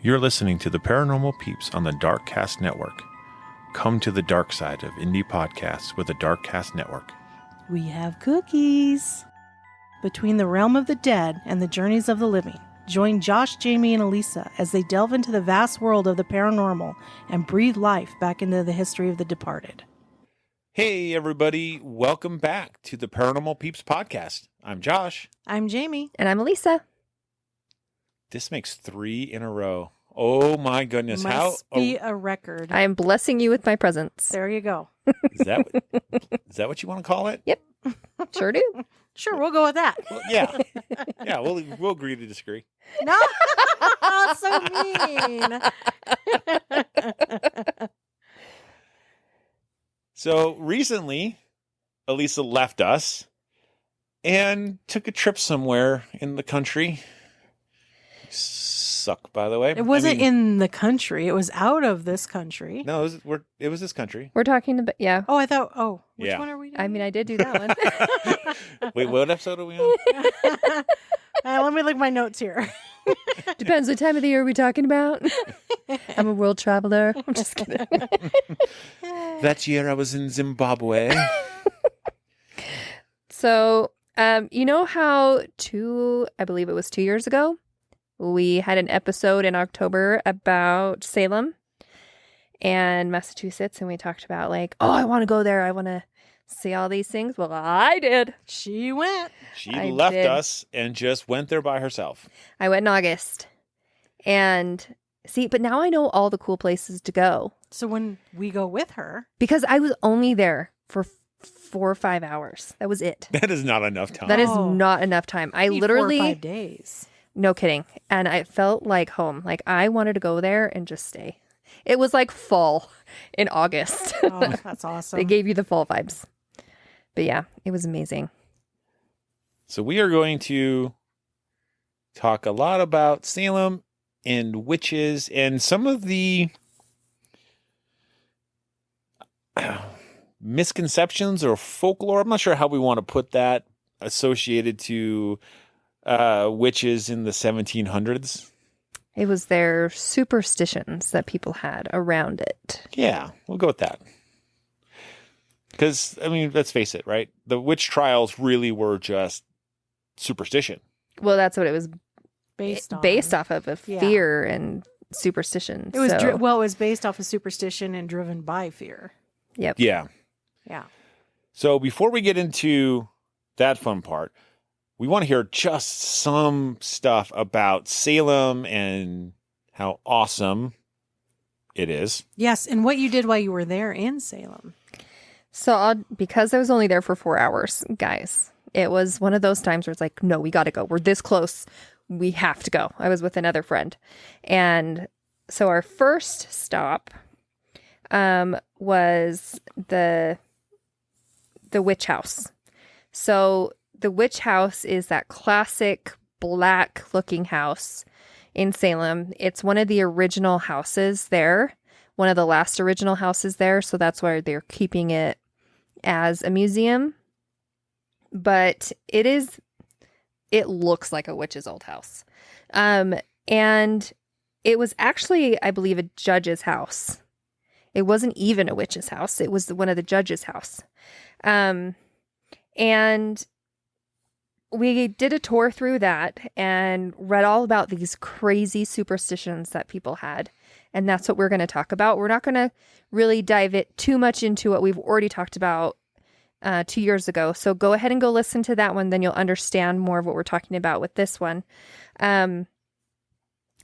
You're listening to the Paranormal Peeps on the Darkcast Network. Come to the dark side of indie podcasts with the Darkcast Network. We have cookies. Between the realm of the dead and the journeys of the living, join Josh, Jamie, and Elisa as they delve into the vast world of the paranormal and breathe life back into the history of the departed. Hey, everybody. Welcome back to the Paranormal Peeps podcast. I'm Josh. I'm Jamie. And I'm Elisa. This makes 3 in a row. Oh, my goodness. Must be a record. I am blessing you with my presence. There you go. Is that what you want to call it? Yep. Sure do. Sure, we'll go with that. Well, yeah. Yeah, we'll agree to disagree. No, so mean. So recently, Elisa left us and took a trip somewhere in the country. Suck, by the way. It wasn't in the country. It was out of this country. No, it was this country. We're talking about, yeah. Oh, I thought, which Yeah. one are we doing? I mean, I did do that one. Wait, what episode are we on? Let me look at my notes here. Depends what time of the year we're talking about. I'm a world traveler. I'm just kidding. That year I was in Zimbabwe. So, you know how I believe it was 2 years ago, we had an episode in October about Salem and Massachusetts, and we talked about I want to go there. I want to see all these things. Well, I did. She went. She I left did. us and just went there by herself. I went in August. And see, but now I know all the cool places to go. So when we go with her. Because I was only there for 4 or 5 hours. That was it. That is not enough time. That is Oh. not enough time. I Maybe literally, 4 or 5 days. no kidding. And I felt like home. Like I wanted to go there and just stay. It was like fall in August. Oh, that's awesome. They gave you the fall vibes. But yeah, it was amazing. So we are going to talk a lot about Salem and witches and some of the misconceptions or folklore. I'm not sure how we want to put that associated to witches in the 1700s. It was their superstitions that people had around it. Yeah, we'll go with that. Because, I mean, let's face it, right? The witch trials really were just superstition. Well, that's what it was based off of Yeah. fear and superstition. It was so, it was based off of superstition and driven by fear. yep. Yeah. Yeah. So before we get into that fun part, we want to hear just some stuff about Salem and how awesome it is. Yes, and what you did while you were there in Salem. So because I was only there for 4 hours, guys, it was one of those times where it's like, no, we got to go. We're this close. We have to go. I was with another friend. And so our first stop was the witch house. So the witch house is that classic black looking house in Salem. It's one of the original houses there, one of the last original houses there. So that's why they're keeping it as a museum. But it looks like a witch's old house. And it was actually, I believe, a judge's house. It wasn't even a witch's house. It was one of the judge's house. And we did a tour through that and read all about these crazy superstitions that people had. And that's what we're going to talk about. We're not going to really dive too much into what we've already talked about 2 years ago. So go ahead and go listen to that one. Then you'll understand more of what we're talking about with this one. I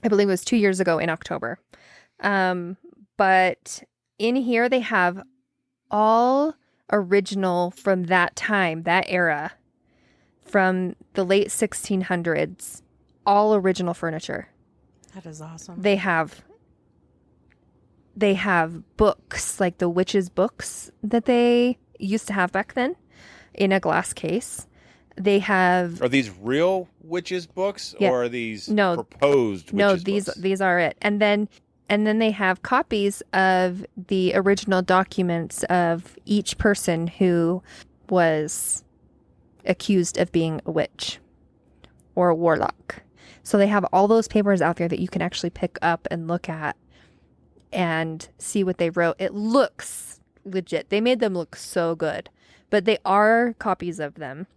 believe it was 2 years ago in October. But in here, they have all original from that time, that era, from the late 1600s, all original furniture. That is awesome. They have books, like the witches' books that they used to have back then in a glass case. They have... Are these real witches' books or are these proposed witches' books? These are it. And then they have copies of the original documents of each person who was accused of being a witch or a warlock. So they have all those papers out there that you can actually pick up and look at and see what they wrote. It looks legit. They made them look so good, but they are copies of them.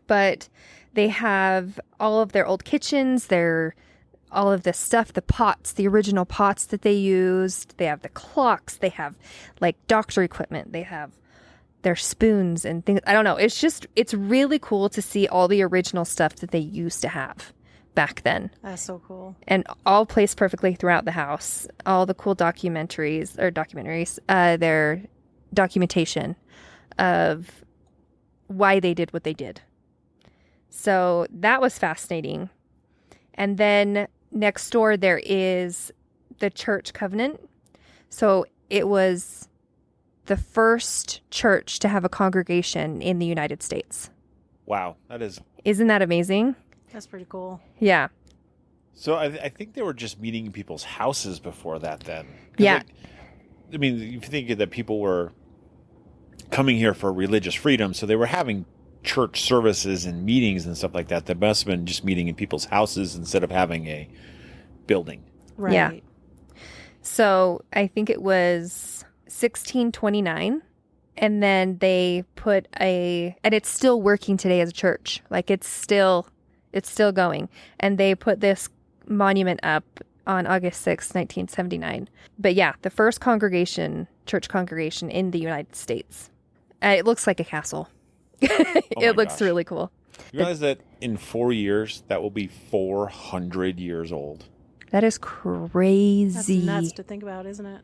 But they have all of their old kitchens, all of this stuff, the pots, the original pots that they used. They have the clocks. They have like doctor equipment. They have their spoons and things. I don't know. It's really cool to see all the original stuff that they used to have back then. That's so cool. And all placed perfectly throughout the house. All the cool documentaries, their documentation of why they did what they did. So that was fascinating. And then next door, there is the church covenant. So it was the first church to have a congregation in the United States. Wow, that is. Isn't that amazing? That's pretty cool. Yeah. So I think they were just meeting in people's houses before that then. Yeah. I mean, you think that people were coming here for religious freedom, so they were having church services and meetings and stuff like that. That must have been just meeting in people's houses instead of having a building. Right. Yeah. So I think it was 1629. And then they put and it's still working today as a church. Like it's still going. And they put this monument up on August 6th, 1979. But yeah, the first church congregation in the United States. It looks like a castle. It looks really cool. You realize that in 4 years, that will be 400 years old? That is crazy. That's nuts to think about, isn't it?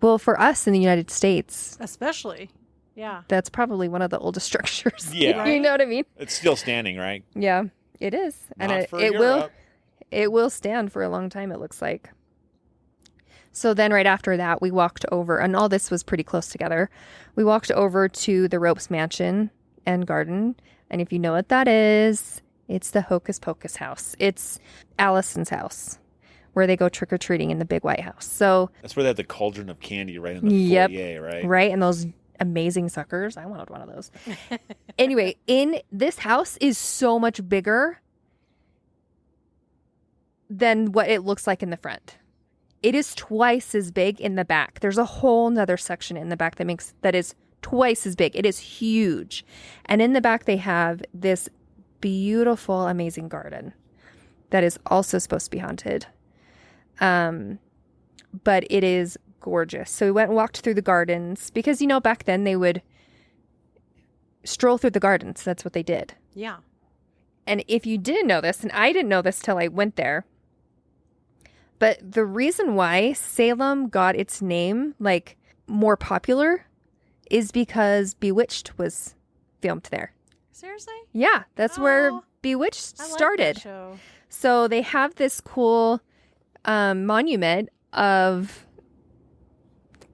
Well, for us in the United States, Especially. Yeah. that's probably one of the oldest structures. Yeah. You know what I mean? It's still standing, right? Yeah, it is. And Not for it Europe. will stand for a long time, it looks like. So then right after that, we walked over, and all this was pretty close together. We walked over to the Ropes Mansion and Garden. And if you know what that is, it's the Hocus Pocus house. It's Allison's house, where they go trick-or-treating in the big white house. So That's where they have the cauldron of candy right in the Yep. foyer, right? right, and those amazing suckers. I wanted one of those. Anyway, this house is so much bigger than what it looks like in the front. It is twice as big in the back. There's a whole nother section in the back that is twice as big. It is huge. And in the back, they have this beautiful, amazing garden that is also supposed to be haunted. But it is gorgeous. So we went and walked through the gardens because, back then they would stroll through the gardens. That's what they did. Yeah. And if you didn't know this, and I didn't know this till I went there, but the reason why Salem got its name, like, more popular is because Bewitched was filmed there. Seriously? Yeah, that's where Oh, Bewitched I like started. that show. So they have this cool monument of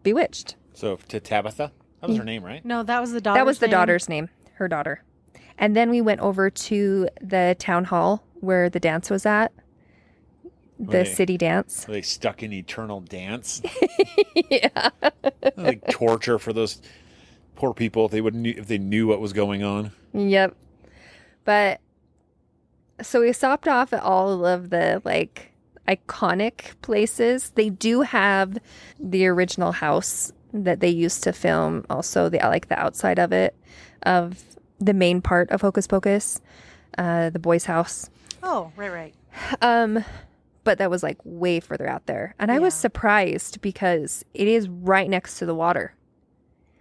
Bewitched. So to Tabitha? That was her name, right? No, that was the daughter. That was the daughter's name, her daughter. And then we went over to the town hall where the dance was at, the city dance. Were they stuck in eternal dance? Yeah. Like torture for those poor people if they knew what was going on. Yep. But so we stopped off at all of the like iconic places. They do have the original house that they used to film, also the outside of it, of the main part of Hocus Pocus, the boys' house. Oh, right. But that was like way further out there. And I was Yeah. surprised because it is right next to the water.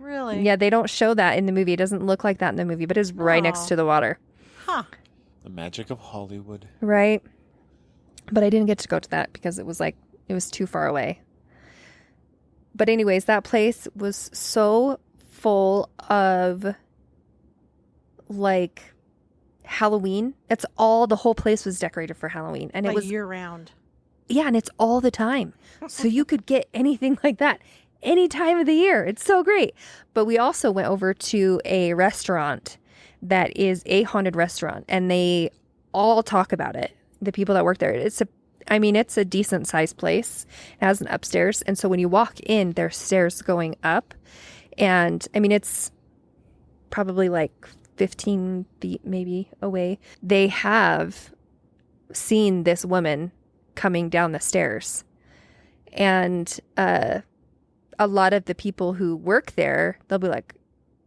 Really? Yeah, they don't show that in the movie. It doesn't look like that in the movie, but it's right next Oh. to the water. Huh. The magic of Hollywood. Right. But I didn't get to go to that because it was too far away. But anyways, that place was so full of like Halloween. The whole place was decorated for Halloween. And it Like was, year round. yeah, and it's all the time. So you could get anything like that any time of the year. It's so great. But we also went over to a restaurant that is a haunted restaurant, and they all talk about it. The people that work there. It's a decent sized place. It has an upstairs. And so when you walk in, there's stairs going up. And it's probably like 15 feet maybe away. They have seen this woman coming down the stairs. And a lot of the people who work there, they'll be like,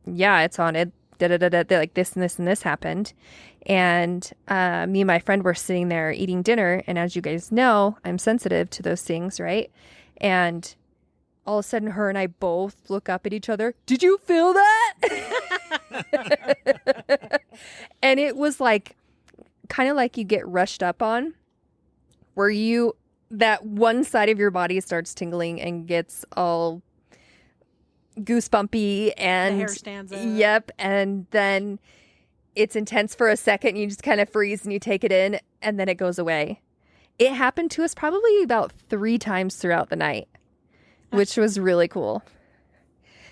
yeah, it's haunted. They're like, this and this and this happened. And me and my friend were sitting there eating dinner. And as you guys know, I'm sensitive to those things, right? And all of a sudden, her and I both look up at each other. Did you feel that? And it was like, kind of like you get rushed up on, where that one side of your body starts tingling and gets all goosebumpy, and the hair stands up. Yep. And then it's intense for a second. You just kind of freeze and you take it in, and then it goes away. It happened to us probably about 3 times throughout the night, which was really cool.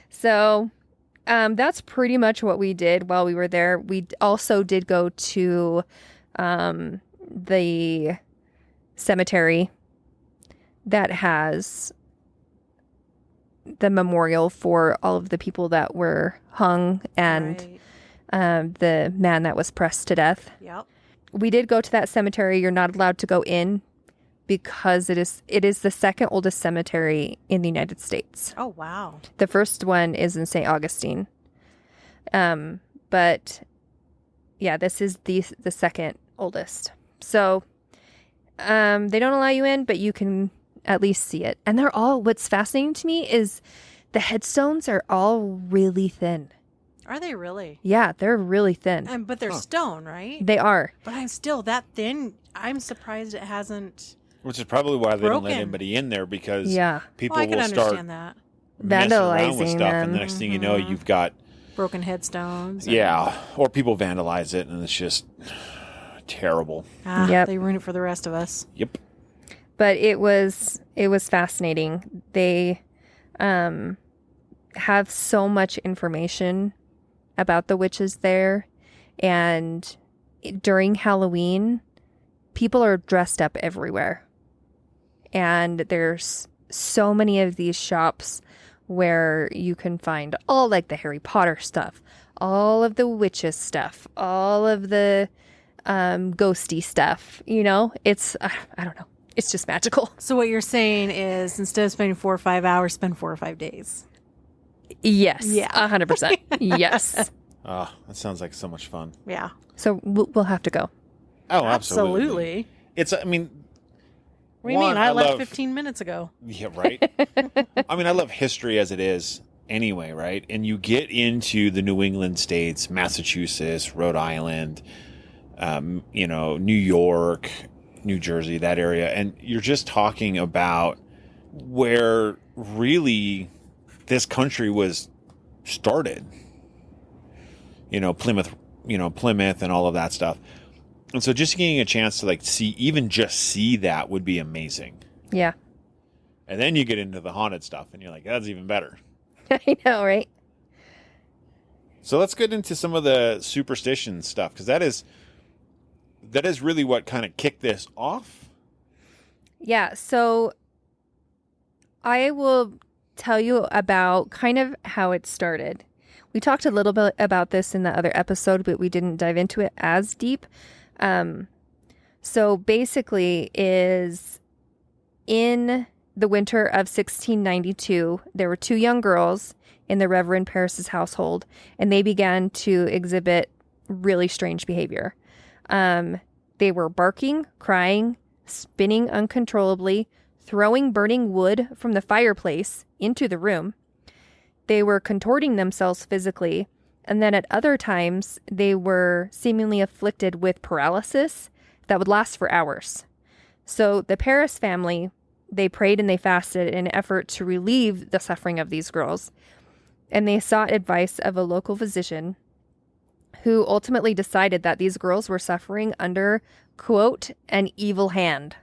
So that's pretty much what we did while we were there. We also did go to the cemetery that has the memorial for all of the people that were hung, and the man that was pressed to death. Yep. We did go to that cemetery. You're not allowed to go in because it is the second oldest cemetery in the United States. Oh, wow. The first one is in St. Augustine. But yeah, this is the second oldest. So they don't allow you in, but you can at least see it. And what's fascinating to me is the headstones are all really thin. Are they really? Yeah, they're really thin. But they're stone, right? They are. But I'm still that thin. I'm surprised it hasn't. Which is probably why they don't let Broken. anybody in there, because people I can will start understand that. messing around with vandalizing stuff, them. and the next thing you know, you've got Broken headstones. or people vandalize it, and it's just terrible. Yep. They ruin it for the rest of us. Yep. But it was fascinating. They have so much information about the witches there, and during Halloween, people are dressed up everywhere. And there's so many of these shops where you can find all like the Harry Potter stuff, all of the witches stuff, all of the ghosty stuff. You know, it's I don't know. It's just magical. So what you're saying is, instead of spending 4 or 5 hours, spend 4 or 5 days. Yes. Yeah. 100%. Yes. Oh, that sounds like so much fun. Yeah. So we'll have to go. Oh, absolutely. It's, I mean, What do you mean? I left 15 minutes ago. Yeah, right. I mean, I love history as it is anyway, right? And you get into the New England states, Massachusetts, Rhode Island, New York, New Jersey, that area, and you're just talking about where really this country was started. Plymouth and all of that stuff. And so just getting a chance to see that would be amazing. Yeah. And then you get into the haunted stuff and you're like, that's even better. I know, right? So let's get into some of the superstition stuff, because that is really what kind of kicked this off. Yeah. So I will tell you about kind of how it started. We talked a little bit about this in the other episode, but we didn't dive into it as deep. So basically is in the winter of 1692, there were 2 young girls in the Reverend Paris's household, and they began to exhibit really strange behavior. They were barking, crying, spinning uncontrollably, throwing burning wood from the fireplace into the room. They were contorting themselves physically, and then at other times, they were seemingly afflicted with paralysis that would last for hours. So the Paris family, they prayed and they fasted in an effort to relieve the suffering of these girls, and they sought advice of a local physician who ultimately decided that these girls were suffering under, quote, an evil hand.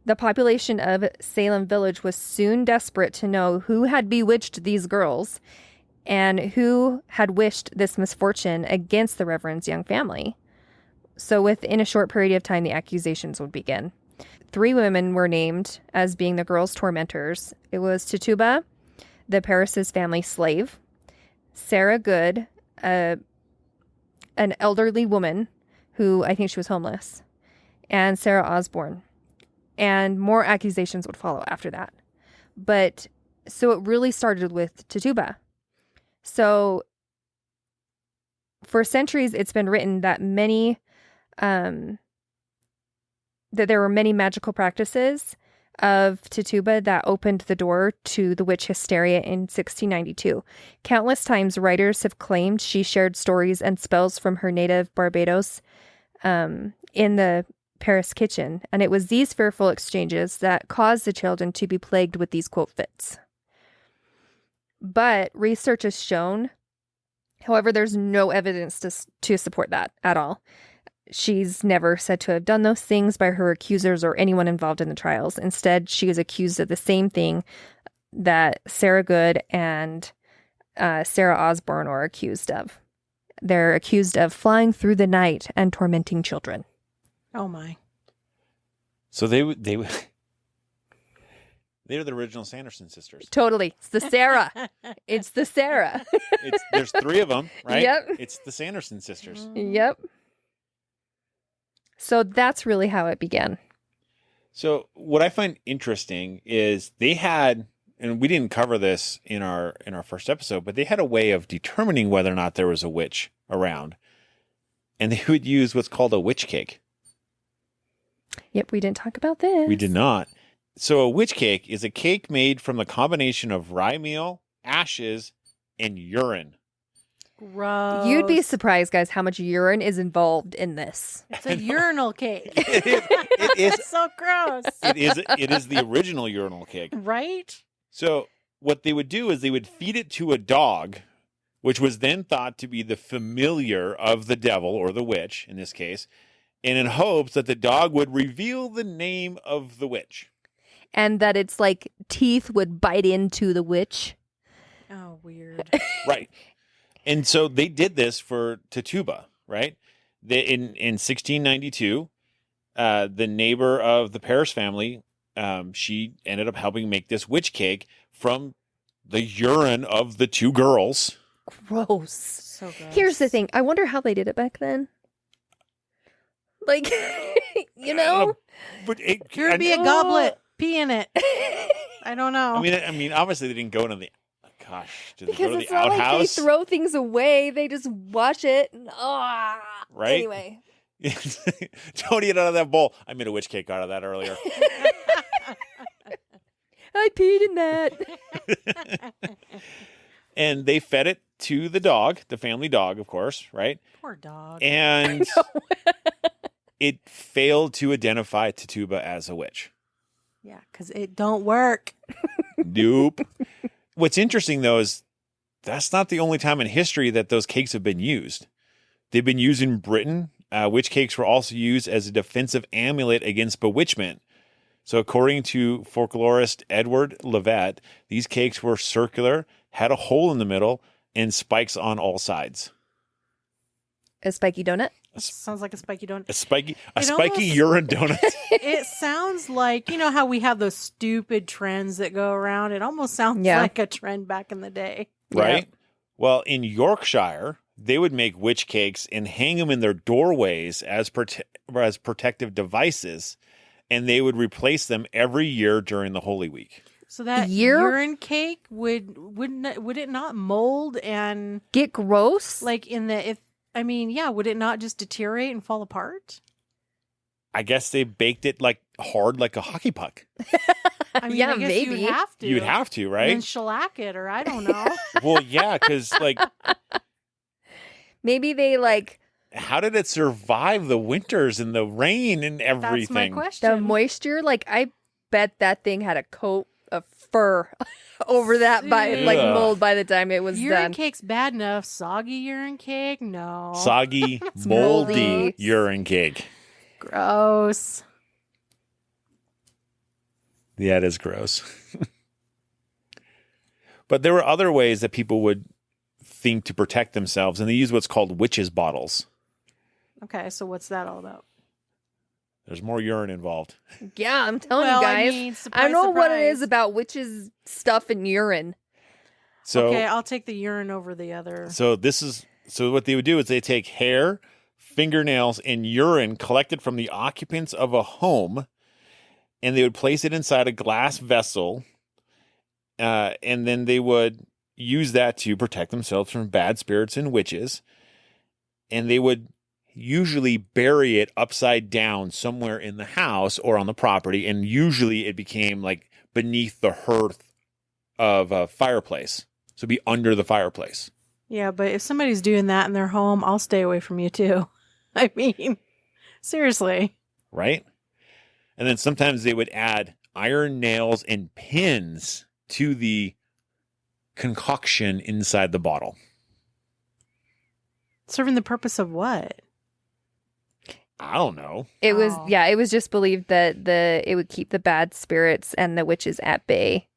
The population of Salem Village was soon desperate to know who had bewitched these girls and who had wished this misfortune against the Reverend's young family. So within a short period of time, the accusations would begin. 3 women were named as being the girls' tormentors. It was Tituba, the Paris's family slave, Sarah Good, an elderly woman who I think she was homeless, and Sarah Osborne. And more accusations would follow after that. But so it really started with Tituba. So for centuries, it's been written that that there were many magical practices of Tituba that opened the door to the witch hysteria in 1692. Countless times, writers have claimed she shared stories and spells from her native Barbados in the Paris kitchen, and it was these fearful exchanges that caused the children to be plagued with these quote fits. But research has shown, however, there's no evidence to support that at all. She's never said to have done those things by her accusers or anyone involved in the trials. Instead, she is accused of the same thing that Sarah Good and Sarah Osborne are accused of. They're accused of flying through the night and tormenting children. Oh my! So they were the original Sanderson sisters. Totally, it's the Sarah. It's the Sarah. There's 3 of them, right? Yep. It's the Sanderson sisters. Yep. So that's really how it began. So what I find interesting is they had, and we didn't cover this in our first episode, but they had a way of determining whether or not there was a witch around, and they would use what's called a witch cake. Yep, we didn't talk about this. We did not. So a witch cake is a cake made from the combination of rye meal, ashes, and urine. Gross. You'd be surprised, guys, how much urine is involved in this. It's a urinal cake. It is. It's so gross. It is the original urinal cake. Right? So what they would do is they would feed it to a dog, which was then thought to be the familiar of the devil or the witch in this case, and in hopes that the dog would reveal the name of the witch. And that it's like teeth would bite into the witch. Oh, weird. Right. And so they did this for Tituba, right? In 1692, the neighbor of the Paris family, she ended up helping make this witch cake from the urine of the 2 girls. Gross. So gross. Here's the thing. I wonder how they did it back then. Like, you know? But Here would be a goblet. Pee in it. I don't know. I mean, obviously they didn't go to the. Gosh, did they Because go to it's the not like they outhouse? throw things away. They just wash it. And, Right? Anyway. Don't eat it out of that bowl. I made a witch cake out of that earlier. I peed in that. And they fed it to the dog, the family dog, of course, right? Poor dog. And it failed to identify Tituba as a witch. Yeah, because it don't work. Nope. What's interesting, though, is that's not the only time in history that those cakes have been used. They've been used in Britain. Witch cakes were also used as a defensive amulet against bewitchment. So according to folklorist Edward Levet, these cakes were circular, had a hole in the middle, and spikes on all sides. A spiky donut? Sounds like a spiky donut. A spiky almost- urine donut. It sounds like, you know how we have those stupid trends that go around? It almost sounds Yeah. like a trend back in the day. Right? Well, in Yorkshire, they would make witch cakes and hang them in their doorways as protective devices, and they would replace them every year during the Holy Week. So that urine cake would it not mold and Get gross? like would it not just deteriorate and fall apart? I guess they baked it like hard like a hockey puck. I mean, Yeah, I guess maybe. you'd have to. You'd have to, And right? then shellac it, or I don't know. Well, yeah, because like, Maybe they like how did it survive the winters and the rain and That's my everything? question. the moisture. Like, I bet that thing had a coat of fur over that like Ugh. mold by the time it was Urine done. cake's bad enough. Soggy urine cake? No. Soggy, moldy moldy. urine cake. Gross. Yeah, it is gross. But there were other ways that people would think to protect themselves, and they use what's called witches' bottles. Okay, so what's that all about? There's more urine involved. Yeah, I'm telling Well, you I guys. mean, I surprise, know what it surprise. is about witches' stuff and urine. So, Okay, I'll take the urine over the other. so what they would do is they take hair, fingernails, and urine collected from the occupants of a home, and they would place it inside a glass vessel, and then they would use that to protect themselves from bad spirits and witches, and they would usually bury it upside down somewhere in the house or on the property, and usually it became like beneath the hearth of a fireplace. So it'd be under the fireplace. Yeah, but if somebody's doing that in their home, I'll stay away from you too. I mean, seriously. Right? And then sometimes they would add iron nails and pins to the concoction inside the bottle. Serving the purpose of what? I don't know. It was Oh. it was just believed that it would keep the bad spirits and the witches at bay.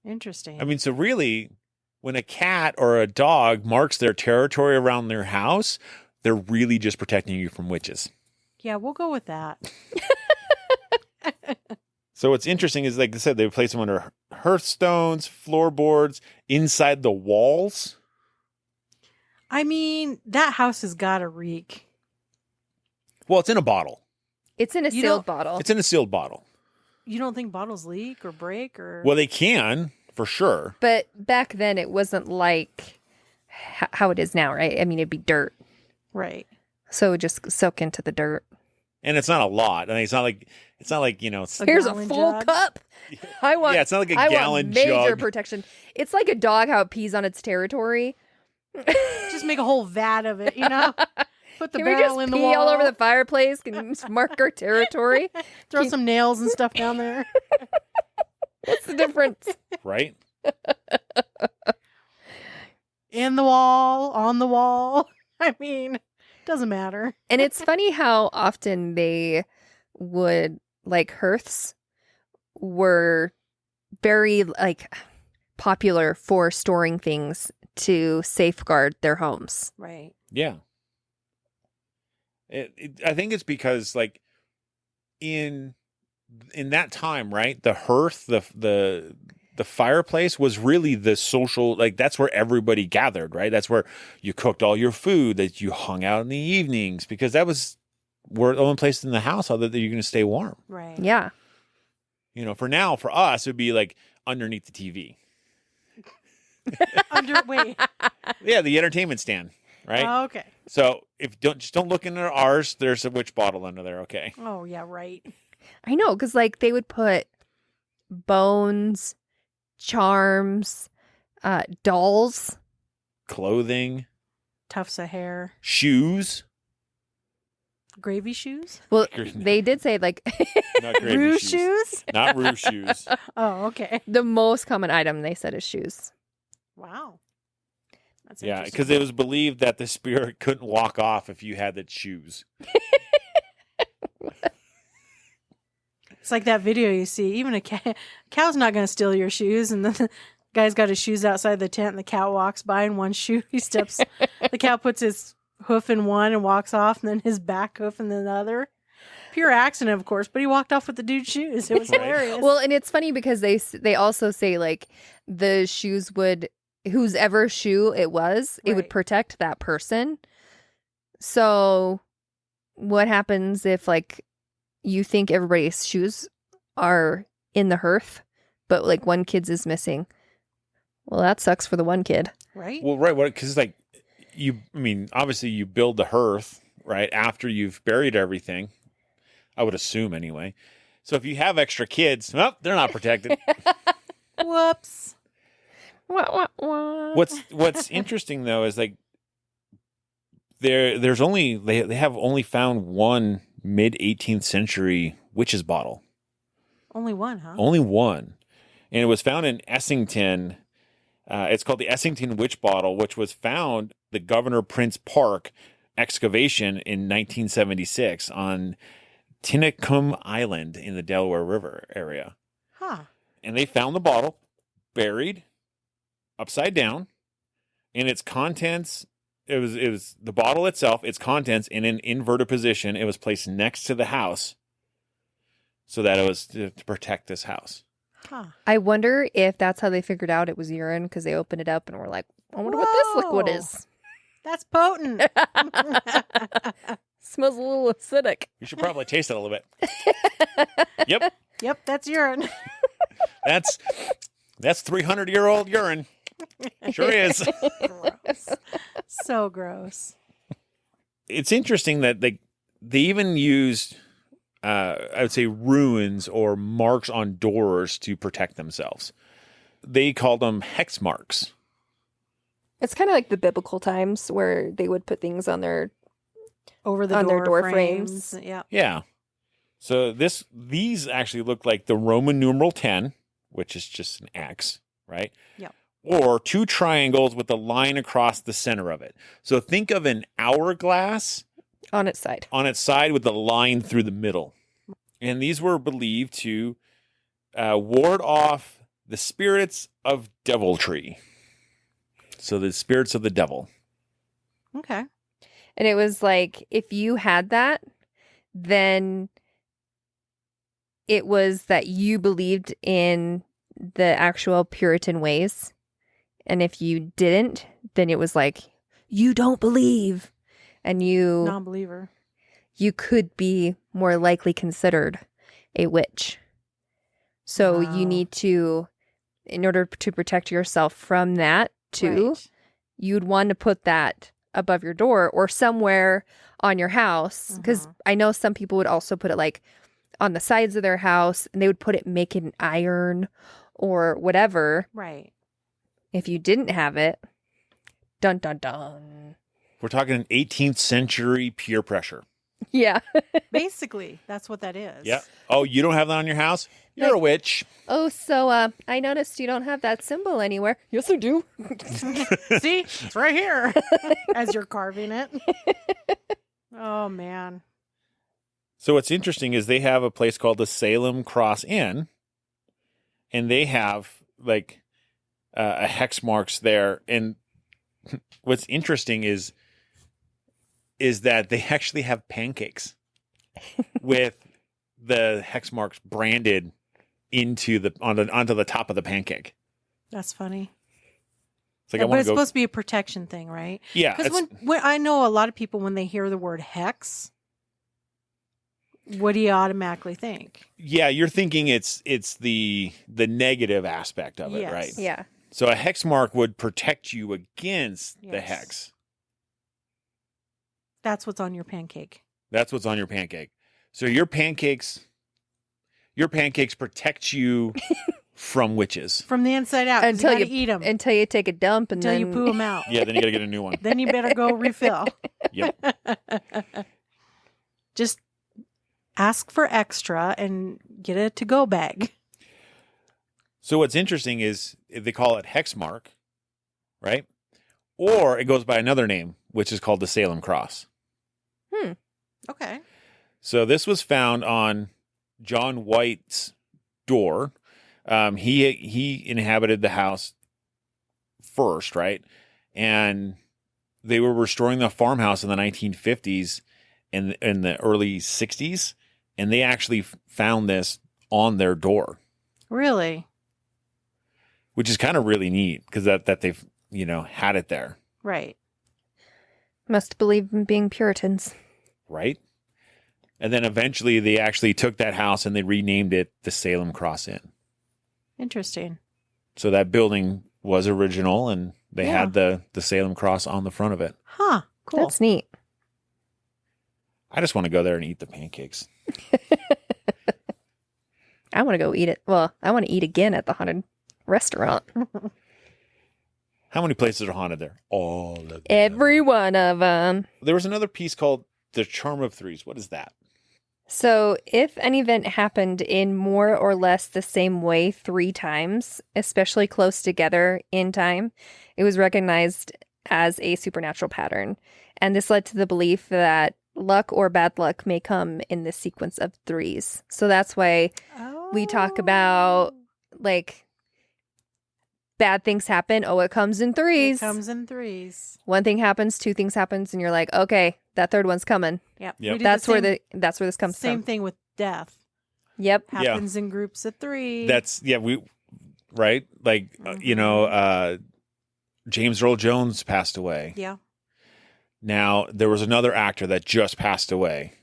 Interesting. I mean, so really, when a cat or a dog marks their territory around their house, they're really just protecting you from witches. yeah, we'll go with that. So what's interesting is, like I said, they would place them under hearthstones, floorboards, inside the walls. I mean, that house has got to reek. Well, it's in a bottle. It's in a You sealed don't- bottle. It's in a sealed bottle. You don't think bottles leak or break or? Well, they can, for sure. But back then, it wasn't like how it is now, right? I mean, it'd be dirt. Right. So it would just soak into the dirt. And it's not a lot. I mean, it's not like, it's, A Here's a gallon full jug? cup. I want. yeah, it's not like a I gallon want major jug. protection. It's like a dog how it pees on its territory. Just make a whole vat of it, you know? Put the Can we just barrel in the pee wall. all over the fireplace? Can we just mark our territory? Throw some nails and stuff down there. What's the difference? Right? In the wall, on the wall. I mean, doesn't matter. And it's funny how often they would, like, hearths were very, like, popular for storing things to safeguard their homes. Right. Yeah. I think it's because, like, in that time, right, the hearth, the fireplace was really the social, like, that's where everybody gathered, right? That's where you cooked all your food, that you hung out in the evenings, because that was the only place in the house other that you're going to stay warm. Right. Yeah. You know, for us, it would be like underneath the TV. Wait. Yeah, the entertainment stand, right? Oh, okay. So don't look into ours. There's a witch bottle under there. Okay. Oh, yeah, right. I know, because, like, they would put bones, charms, dolls. Clothing, Tufts of hair. shoes. Gravy shoes? Well, Gravy. they did say, like, Not gravy Rouge shoes. shoes? Not rouge shoes. Oh, okay. the most common item they said is shoes. Wow. That's Yeah, interesting. because it was believed that the spirit couldn't walk off if you had the shoes. It's like that video you see. Even a cow's not going to steal your shoes. And then the guy's got his shoes outside the tent, and the cow walks by in one shoe. He steps. The cow puts his hoof in one and walks off, and then his back hoof in the other. Pure accident, of course, but he walked off with the dude's shoes. It was Right. hilarious. Well, and it's funny because they also say, like, the shoes would, whose ever shoe it was, it would Right. protect that person. So what happens if, like, you think everybody's shoes are in the hearth, but, like, one kid's is missing? Well, that sucks for the one kid. right? Well, right. Because, like, obviously you build the hearth, right, after you've buried everything. I would assume anyway. So if you have extra kids, well, they're not protected. Whoops. Wah, wah, wah. What's interesting though is, like, there's only they have only found one mid 18th century witch's bottle. Only one, huh? Only one. And it was found in Essington. It's called the Essington Witch Bottle, which was found the Governor Prince Park excavation in 1976 on Tinicum Island in the Delaware River area. Huh. And they found the bottle buried upside down, and its contents, it was the bottle itself, its contents in an inverted position. It was placed next to the house so that it was to protect this house. Huh. I wonder if that's how they figured out it was urine, because they opened it up and were like, I wonder what this liquid Whoa. is. That's potent. Smells a little acidic. You should probably taste it a little bit. Yep. Yep, that's urine. That's 300-year-old urine. Sure is. Gross. So gross. It's interesting that they even used, I would say, ruins or marks on doors to protect themselves. They called them hex marks. It's kind of like the biblical times where they would put things on their Over the on door their door frames. frames. Yeah. Yeah. So these actually look like the Roman numeral 10, which is just an X, right? Yep. Or two triangles with a line across the center of it. So think of an hourglass on its side. on its side with a line through the middle. And these were believed to ward off the spirits of deviltry. So the spirits of the devil. Okay. And it was like, if you had that, then it was that you believed in the actual Puritan ways. And if you didn't, then it was like, you don't believe. And you Non-believer. you could be more likely considered a witch. So Wow. you need to, in order to protect yourself from that too, Right. you'd want to put that above your door or somewhere on your house. Because Mhm. I know some people would also put it like on the sides of their house, and they would put it, make it an iron or whatever. Right. If you didn't have it, dun dun dun. We're talking an 18th century peer pressure. Yeah. Basically, that's what that is. Yeah. Oh, you don't have that on your house? You're a witch. Oh, so I noticed you don't have that symbol anywhere. Yes, I do. See? It's right here as you're carving it. Oh, man. So what's interesting is they have a place called the Salem Cross Inn, and they have like a hex marks there. And what's interesting is that they actually have pancakes with the hex marks branded onto the top of the pancake. That's funny. It's like Yeah, I but want it's to go. supposed to be a protection thing, right? Yeah, Because when I know a lot of people, when they hear the word hex, what do you automatically think? yeah. You're thinking it's the negative aspect of it, Yes. right? Yeah. So a hex mark would protect you against the Yes. hex. That's what's on your pancake. That's what's on your pancake. So your pancakes protect you from witches. From the inside out. 'cause Until you gotta eat them. Until you take a dump and Until then you poo them out. Yeah, then you got to get a new one. Then you better go refill. Yep. Just ask for extra and get a to-go bag. So what's interesting is they call it hex mark, right? Or it goes by another name, which is called the Salem Cross. Okay. So this was found on John White's door. He inhabited the house first, right? And they were restoring the farmhouse in the 1950s and in the early 60s, and they actually found this on their door, Really? which is kind of really neat because that they've had it there, Right. must believe in being Puritans. right? And then eventually they actually took that house and they renamed it the Salem Cross Inn. Interesting. So that building was original, and they Yeah. had the Salem Cross on the front of it. Huh. Cool. That's neat. I just want to go there and eat the pancakes. I want to go eat it. Well, I want to eat again at the haunted restaurant. How many places are haunted there? All of them. Every one of them. There was another piece called The Charm of Threes. What is that? So, if an event happened in more or less the same way 3 times, especially close together in time, it was recognized as a supernatural pattern. And this led to the belief that luck or bad luck may come in this sequence of 3s. So that's why we talk about, like, bad things happen. Oh, it comes in 3s. It comes in 3s. One thing happens, 2 things happens, and you're like, okay, that 3rd one's coming. Yep. Yep. We did That's the where same, that's where this comes same from. thing with death. Yep. Yeah. Happens in groups of 3. Right? Like, Mhm. James Earl Jones passed away. Yeah. Now, there was another actor that just passed away.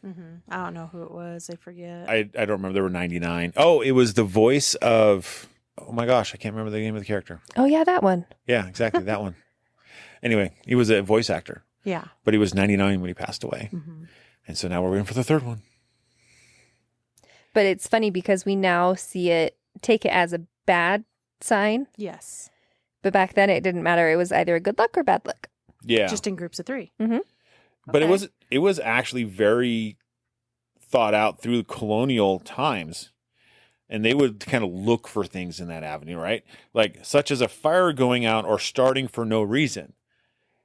I don't know who it was. I forget. I don't remember. There were 99. Oh, it was the voice of, oh my gosh, I can't remember the name of the character. Oh, yeah, that one. Yeah, exactly. That one. Anyway, he was a voice actor, Yeah. but he was 99 when he passed away. Mm-hmm. And so now we're waiting for the third one. But it's funny because we now take it as a bad sign. Yes. But back then it didn't matter. It was either a good luck or bad luck. Yeah. Just in groups of 3. Mm-hmm. But Okay. it was actually very thought out through colonial times. And they would kind of look for things in that avenue, right? Like such as a fire going out or starting for no reason.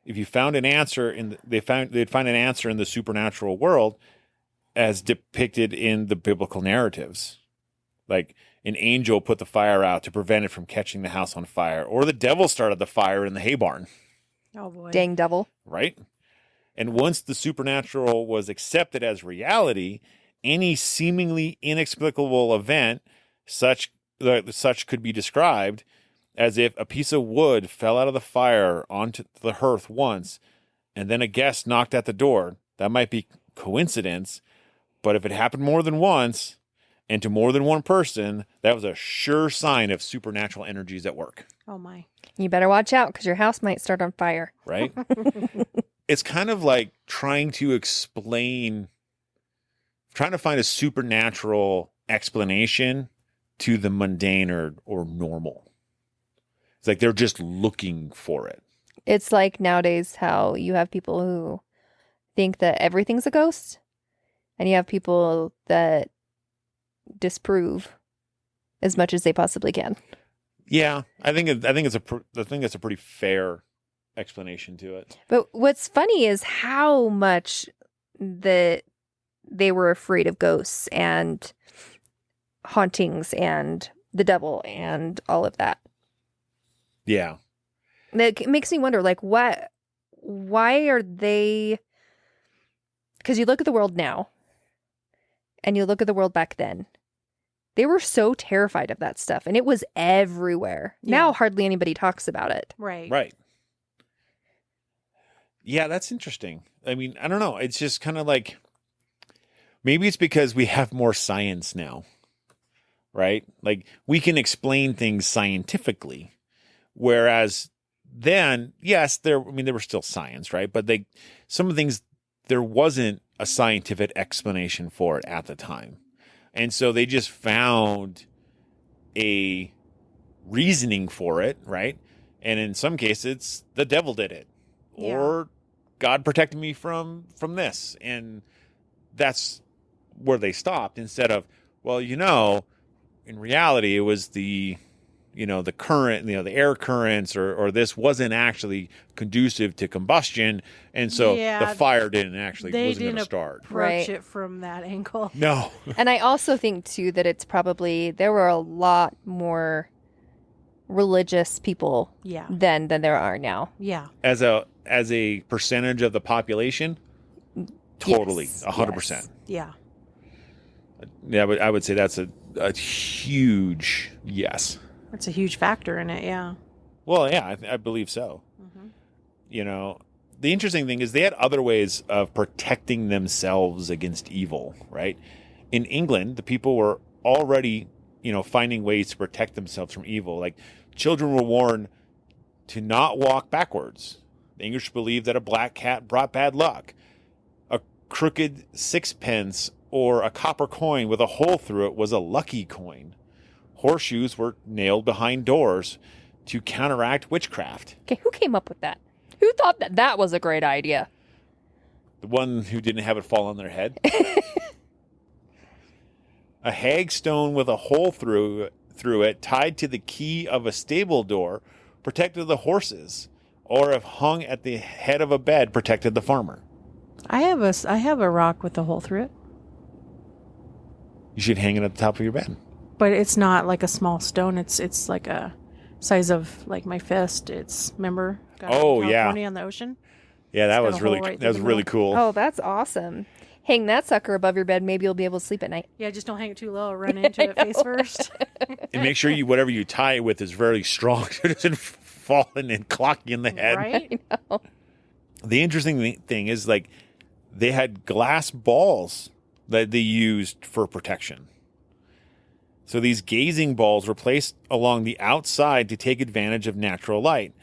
If you found an answer they'd find an answer in the supernatural world as depicted in the biblical narratives. Like an angel put the fire out to prevent it from catching the house on fire, or the devil started the fire in the hay barn. Oh, boy. Dang devil. Right? And once the supernatural was accepted as reality, any seemingly inexplicable event, such could be described as if a piece of wood fell out of the fire onto the hearth once, and then a guest knocked at the door. That might be coincidence, but if it happened more than once, and to more than one person, that was a sure sign of supernatural energies at work. Oh, my. You better watch out because your house might start on fire. Right? It's kind of like trying to find a supernatural explanation to the mundane or normal. It's like they're just looking for it. It's like nowadays how you have people who think that everything's a ghost, and you have people that disprove as much as they possibly can. Yeah, I think it's a pretty fair explanation to it. But what's funny is how much that they were afraid of ghosts and hauntings and the devil and all of that. Yeah. It makes me wonder, like, why are they... Because you look at the world now, and you look at the world back then. They were so terrified of that stuff, and it was everywhere. Yeah. Now hardly anybody talks about it. Right. Right. Yeah, that's interesting. I mean, I don't know. It's just kind of like, maybe it's because we have more science now, right? Like we can explain things scientifically, whereas then, yes, there were still science, right? But some of the things, there wasn't a scientific explanation for it at the time. And so they just found a reasoning for it, right? And in some cases, the devil did it. Yeah. Or God protected me from this. And that's where they stopped, instead of, well, in reality, it was the current, the air currents or this wasn't actually conducive to combustion. And so the fire wasn't going to start. Approach Right. it from that angle. No. And I also think, too, that it's probably... There were a lot more religious people Yeah. then than there are now. Yeah. As a percentage of the population, totally, Yes. 100%. Yeah. Yeah, but I would say that's a huge yes. That's a huge factor in it. Yeah. Well, yeah, I believe so. Mm-hmm. The interesting thing is they had other ways of protecting themselves against evil, right? In England, the people were already, finding ways to protect themselves from evil. Like children were warned to not walk backwards. The English believed that a black cat brought bad luck. A crooked sixpence or a copper coin with a hole through it was a lucky coin. Horseshoes were nailed behind doors to counteract witchcraft. Okay, who came up with that? Who thought that was a great idea? The one who didn't have it fall on their head. A hagstone with a hole through it tied to the key of a stable door protected the horses, or if hung at the head of a bed protected the farmer. I have a rock with a hole through it, You should hang it at the top of your bed. but it's not like a small stone. It's like a size of like my fist. Remember? Got it in Oh, yeah. California on the ocean. Yeah, that got was a hole really right that was through the really middle. cool. Oh, that's awesome. Hang that sucker above your bed. Maybe you'll be able to sleep at night. Yeah, just don't hang it too low. Run into it face first. And make sure whatever you tie it with is very strong so it doesn't fall in and clock you in the head. Right? I know. The interesting thing is, like, they had glass balls that they used for protection. So these gazing balls were placed along the outside to take advantage of natural light.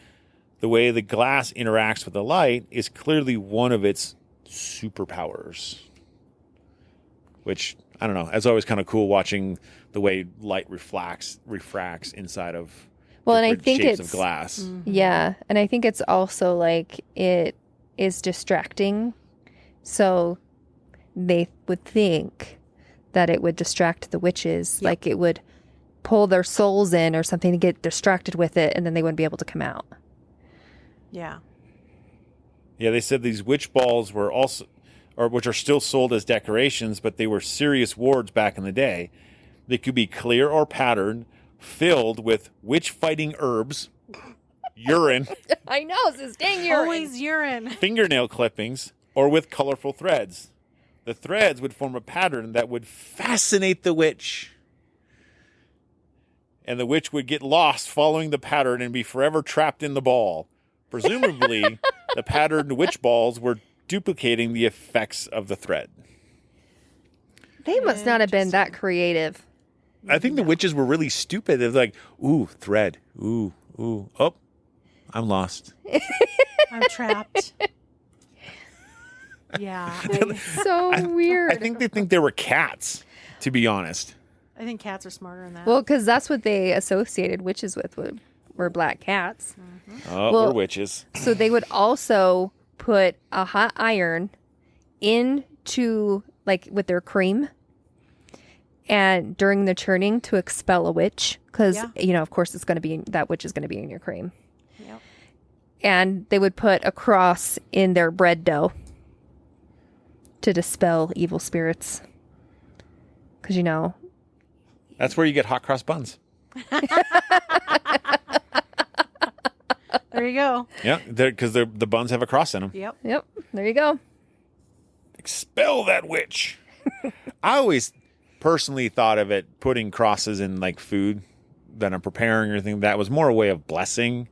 The way the glass interacts with the light is clearly one of its superpowers. Which, I don't know, it's always kind of cool watching the way light refracts inside of and I different think shapes it's of glass. Yeah, and I think it's also like it is distracting. So they would think that it would distract the witches, like it would pull their souls in or something to get distracted with it, and then they wouldn't be able to come out. Yeah. Yeah, they said these witch balls were also, or which are still sold as decorations, but they were serious wards back in the day. They could be clear or patterned, filled with witch-fighting herbs, urine, I know, it's this dang urine. Always urine. fingernail clippings, or with colorful threads. The threads would form a pattern that would fascinate the witch. And the witch would get lost following the pattern and be forever trapped in the ball. Presumably, the patterned witch balls were duplicating the effects of the thread. They must not have been that creative. I think the witches were really stupid. They're like, ooh, thread. Ooh, oh, I'm lost. I'm trapped. Yeah. So weird. I think they think they were cats, to be honest. I think cats are smarter than that. Well, because that's what they associated witches with were black cats. Oh, Well- we're witches. So they would also put a hot iron into, like, with their cream, and during the churning to expel a witch, because of course it's going to be that witch is going to be in your cream. Yep. And they would put a cross in their bread dough to dispel evil spirits, because That's where you get hot cross buns. There you go. Yeah, because the buns have a cross in them. Yep. There you go. Expel that witch. I always personally thought of it, putting crosses in like food that I'm preparing or anything, that was more a way of blessing,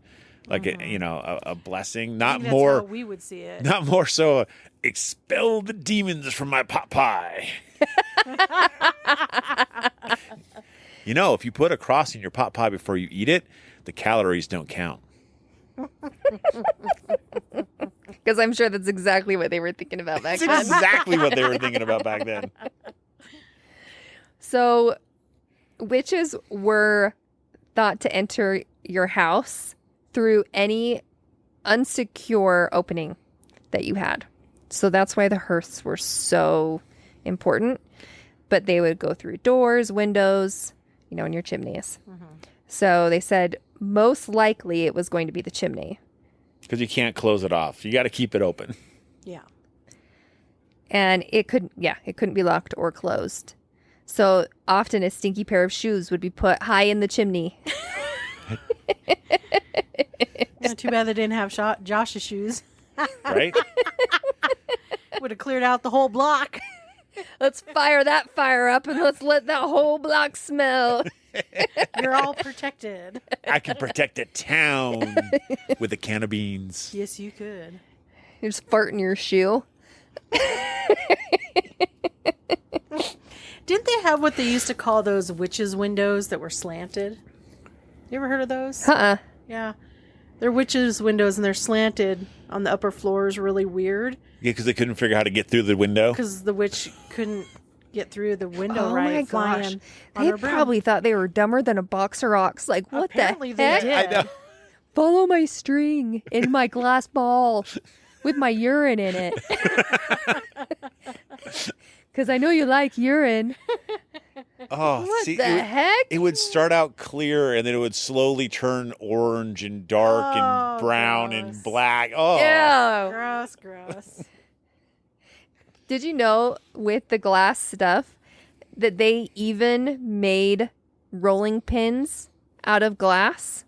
like a blessing, I not think that's more. how we would see it. Not more so. Expel the demons from my pot pie. If you put a cross in your pot pie before you eat it, the calories don't count. Because I'm sure that's exactly what they were thinking about back That's then. exactly what they were thinking about back then. So, witches were thought to enter your house through any unsecure opening that you had. So that's why the hearths were so important. But they would go through doors, windows, in your chimneys. Mm-hmm. So they said most likely it was going to be the chimney. Because you can't close it off. You got to keep it open. Yeah. And it couldn't be locked or closed. So often a stinky pair of shoes would be put high in the chimney. Too bad they didn't have Josh's shoes. Right? Would have cleared out the whole block. Let's fire that fire up and let's let that whole block smell. You're all protected. I could protect a town with a can of beans. Yes, you could. You just fart in your shoe. Didn't they have what they used to call those witches' windows that were slanted? You ever heard of those? Uh-uh. Yeah. They're witches' windows and they're slanted on the upper floors, really weird. Yeah, because they couldn't figure out how to get through the window. Because the witch couldn't get through the window Oh right. my gosh. flying on They her broom. probably thought they were dumber than a box of rocks. Like, what Apparently the they heck? did. I know. Follow my string in my glass ball with my urine in it. Because I know you like urine. Oh, What see, the heck? it would start out clear and then it would slowly turn orange and dark Oh, and brown gross. and black. Oh, Ew. Gross. Did you know with the glass stuff that they even made rolling pins out of glass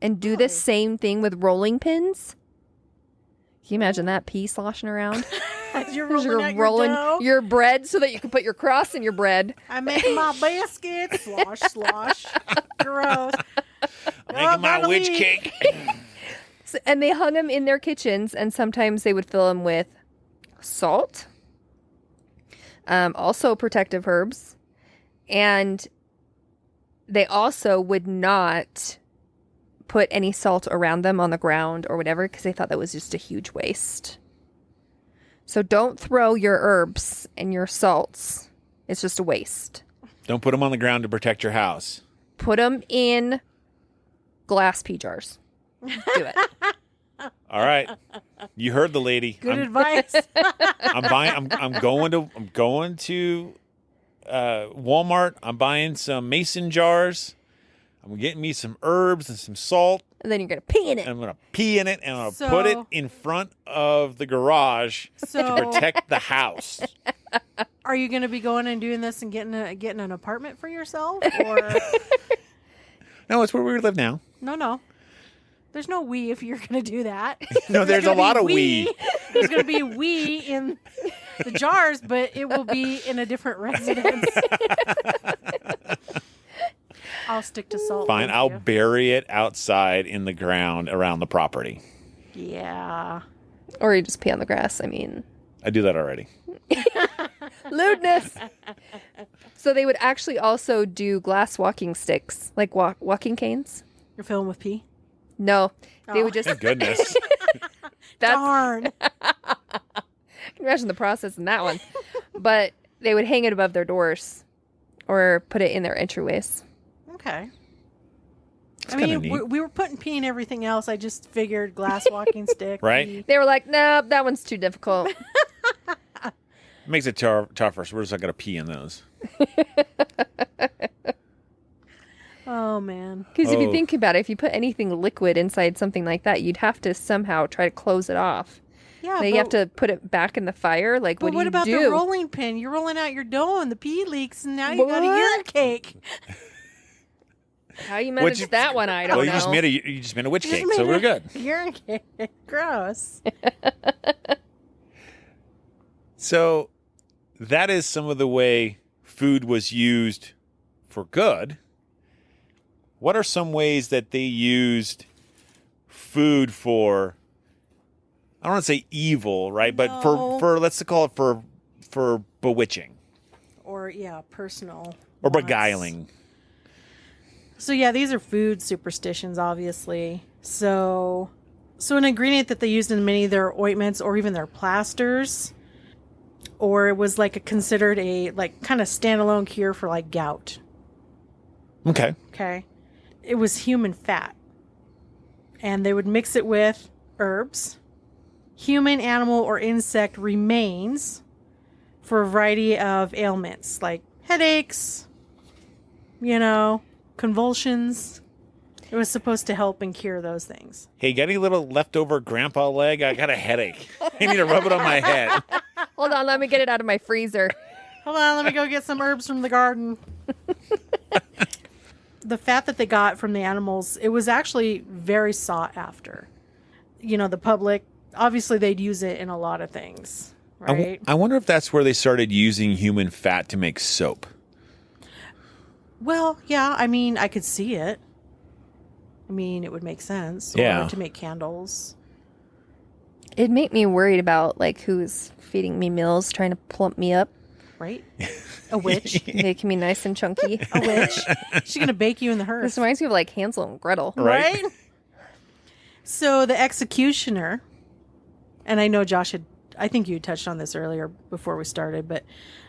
and do the Really? same thing with rolling pins? Can you imagine that pea sloshing around? As you're As rolling out your dough, your bread so that you can put your cross in your bread. I make my biscuits. Slosh. Gross. making my gotta witch leave. cake. So And they hung them in their kitchens, and sometimes they would fill them with salt, also protective herbs, and they also would not put any salt around them on the ground or whatever because they thought that was just a huge waste. So don't throw your herbs and your salts. It's just a waste. Don't put them on the ground to protect your house. Put them in glass pea jars. Do it. All right. You heard the lady. Good advice. I'm going to Walmart. I'm buying some mason jars. I'm getting me some herbs and some salt. And then you're going to pee in it. And I'm going to pee in it and I'm going to put it in front of the garage to protect the house. Are you going to be going and doing this and getting an apartment for yourself? Or No, it's where we live now. No. There's no we if you're going to do that. No, there's a lot of we. There's going to be we in the jars, but it will be in a different residence. I'll stick to salt. Fine, I'll bury it outside in the ground around the property. Yeah. Or you just pee on the grass. I mean, I do that already. Lewdness. So they would actually also do glass walking sticks, like walking canes. You're filling with pee? No, they would just. Thank goodness. Darn. I can imagine the process in that one. But they would hang it above their doors or put it in their entryways. Okay. It's I kinda mean, neat. we were putting pee in everything else. I just figured glass walking stick. Right? pee. They were like, no, that one's too difficult. It makes it tougher, so we're just not going to pee in those. Oh, man. Because if you think about it, if you put anything liquid inside something like that, you'd have to somehow try to close it off. Yeah, Then you have to put it back in the fire. Like, But what do what you about do? the rolling pin? You're rolling out your dough and the pee leaks, and now you got a urine cake. How you manage that one, I don't know. You just made a witch cake, so we're good. Urine cake. Gross. So that is some of the way food was used for good. What are some ways that they used food for, I don't want to say evil, right? But for let's call it for bewitching. Or, personal. Or wants. beguiling. So, these are food superstitions, obviously. So an ingredient that they used in many of their ointments or even their plasters, or it was considered a kind of standalone cure for gout. Okay. Okay. It was human fat. And they would mix it with herbs, human, animal, or insect remains for a variety of ailments like headaches, convulsions. It was supposed to help and cure those things. Hey, got any little leftover grandpa leg? I got a headache. I need to rub it on my head. Hold on, let me get it out of my freezer. Hold on, let me go get some herbs from the garden. The fat that they got from the animals, it was actually very sought after. The public, obviously they'd use it in a lot of things, right? I wonder if that's where they started using human fat to make soap. Well, yeah, I mean, I could see it. I mean, it would make sense. Yeah. Or to make candles. It'd make me worried about who's feeding me meals, trying to plump me up. Right? A witch. Making me nice and chunky. A witch. She's going to bake you in the hearth. This reminds me of Hansel and Gretel. Right? So the executioner, and I know Josh I think you touched on this earlier before we started, but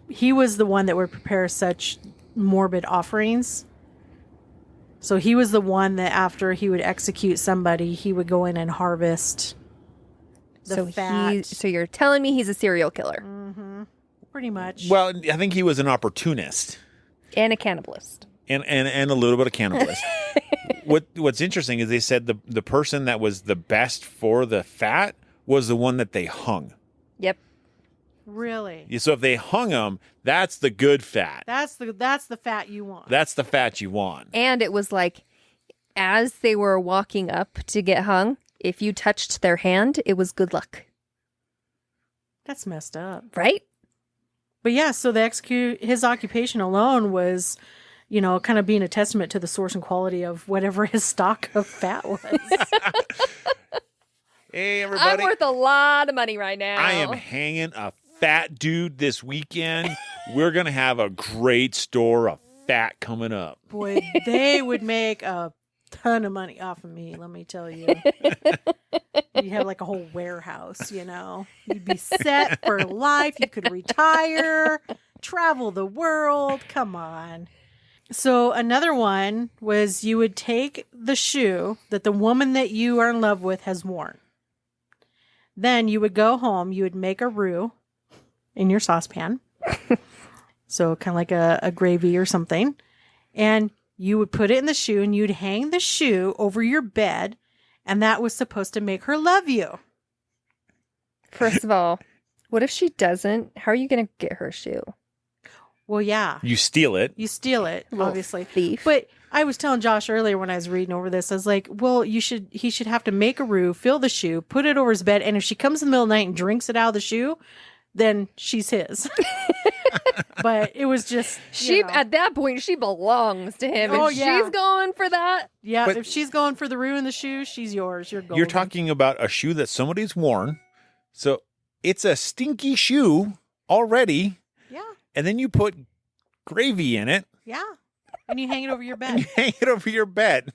he was the one that would prepare such morbid offerings. So he was the one that after he would execute somebody, he would go in and harvest the fat. So you're telling me he's a serial killer. Mm-hmm. Pretty much. Well, I think he was an opportunist. And a cannibalist. And a little bit of cannibalist. What's interesting is they said the person that was the best for the fat was the one that they hung. Yep. Really? So if they hung him, that's the good fat. That's the fat you want. That's the fat you want. And it was as they were walking up to get hung, if you touched their hand, it was good luck. That's messed up. Right? But yeah, so his occupation alone was, kind of being a testament to the source and quality of whatever his stock of fat was. Hey, everybody. I'm worth a lot of money right now. I am hanging a fat dude this weekend. We're going to have a great store of fat coming up. Boy, they would make a ton of money off of me, let me tell you. You have like a whole warehouse, you know. You'd be set for life. You could retire, travel the world. Come on. So another one was you would take the shoe that the woman that you are in love with has worn. Then you would go home. You would make a roux in your saucepan. So kind of like a gravy or something. And you would put it in the shoe and you'd hang the shoe over your bed. And that was supposed to make her love you. First of all, what if she doesn't? How are you going to get her shoe? Well, yeah. You steal it. You steal it, Little obviously. thief. But I was telling Josh earlier when I was reading over this, I was like, well, he should have to make a roux, fill the shoe, put it over his bed. And if she comes in the middle of the night and drinks it out of the shoe, then she's his. But it was just At that point, she belongs to him. Oh, If yeah. she's going for that. Yeah, But- if she's going for the roux in the shoe, she's yours. You're golden. You're talking about a shoe that somebody's worn. So it's a stinky shoe already. Yeah, And then you put gravy in it. yeah. And you hang it over your And you bed. hang it over your bed.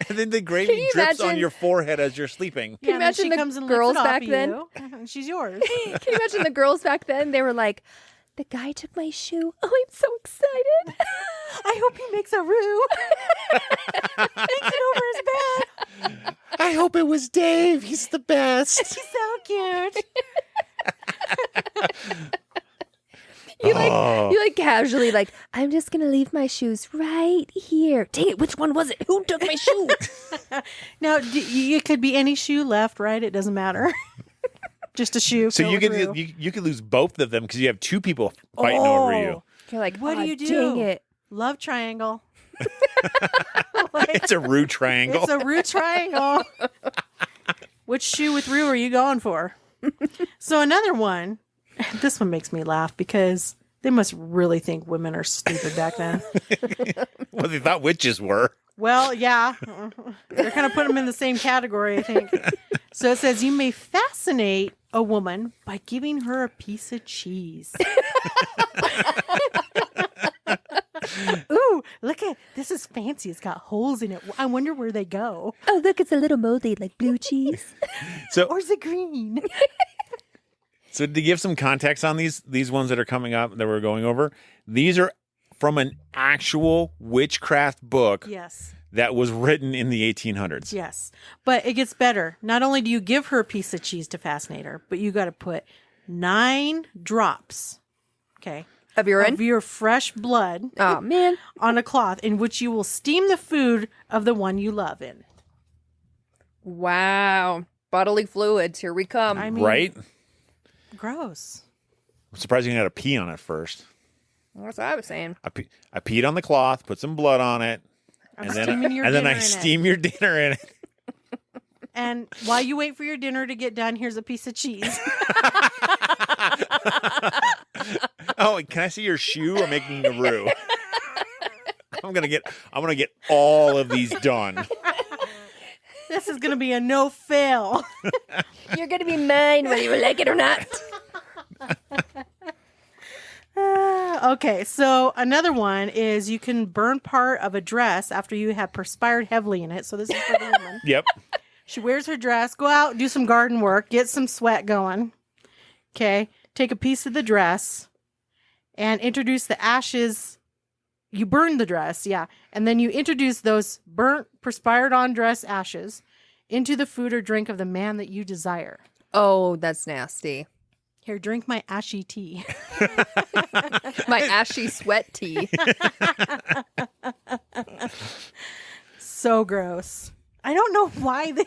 And then the Can gravy you drips on imagine- your forehead as you're sleeping. Yeah, and then imagine she the comes and girls licks it off back of then? you, and she's yours. Can you imagine the girls back then? They were like, the guy took my shoe. Oh, I'm so excited. I hope he makes a roux. Makes it over his bed. I hope it was Dave. He's the best. He's so cute. Oh. You like casually like, I'm just going to leave my shoes right here. Dang it, which one was it? Who took my shoe? Now, it could be any shoe left, right? It doesn't matter. Just a shoe. So filled you with could roux. you could lose both of them because you have two people fighting over you. Oh, You're like, What do "Aw, you do?" Dang it. Love triangle. It's a roux triangle. It's a roux triangle. Which shoe with roux are you going for? So another one, this one makes me laugh because they must really think women are stupid back then. Well, they thought witches were. Well, yeah. They're kind of putting them in the same category, I think. So it says you may fascinate a woman by giving her a piece of cheese. Ooh, look at this is fancy. It's got holes in it. I wonder where they go. Oh, look, it's a little moldy like blue cheese. So Or is it green? So to give some context on these ones that are coming up that we're going over, these are from an actual witchcraft book Yes. that was written in the 1800s. Yes. But it gets better. Not only do you give her a piece of cheese to fascinate her, but you got to put 9 drops, okay, Of urine? of your fresh blood Oh, man. on a cloth in which you will steam the food of the one you love in. Wow. Bodily fluids. Here we come. I mean, Right? gross. I'm surprised you didn't have to pee on it first. That's what I was saying. I peed on the cloth, put some blood on it, I'm and then steaming your and then dinner I in it. steam your dinner in it. And while you wait for your dinner to get done, here's a piece of cheese. Oh, can I see your shoe? I'm making a roux. I'm gonna get all of these done. This is going to be a no fail. You're going to be mine whether you like it or not. Okay, so another one is you can burn part of a dress after you have perspired heavily in it. So this is for the woman. Yep. She wears her dress, go out, do some garden work, get some sweat going. Okay, take a piece of the dress and introduce the ashes. You burn the dress, yeah. And then you introduce those burnt, perspired on dress ashes into the food or drink of the man that you desire. Oh, that's nasty. Here, drink my ashy tea. My ashy sweat tea. So gross. I don't know why they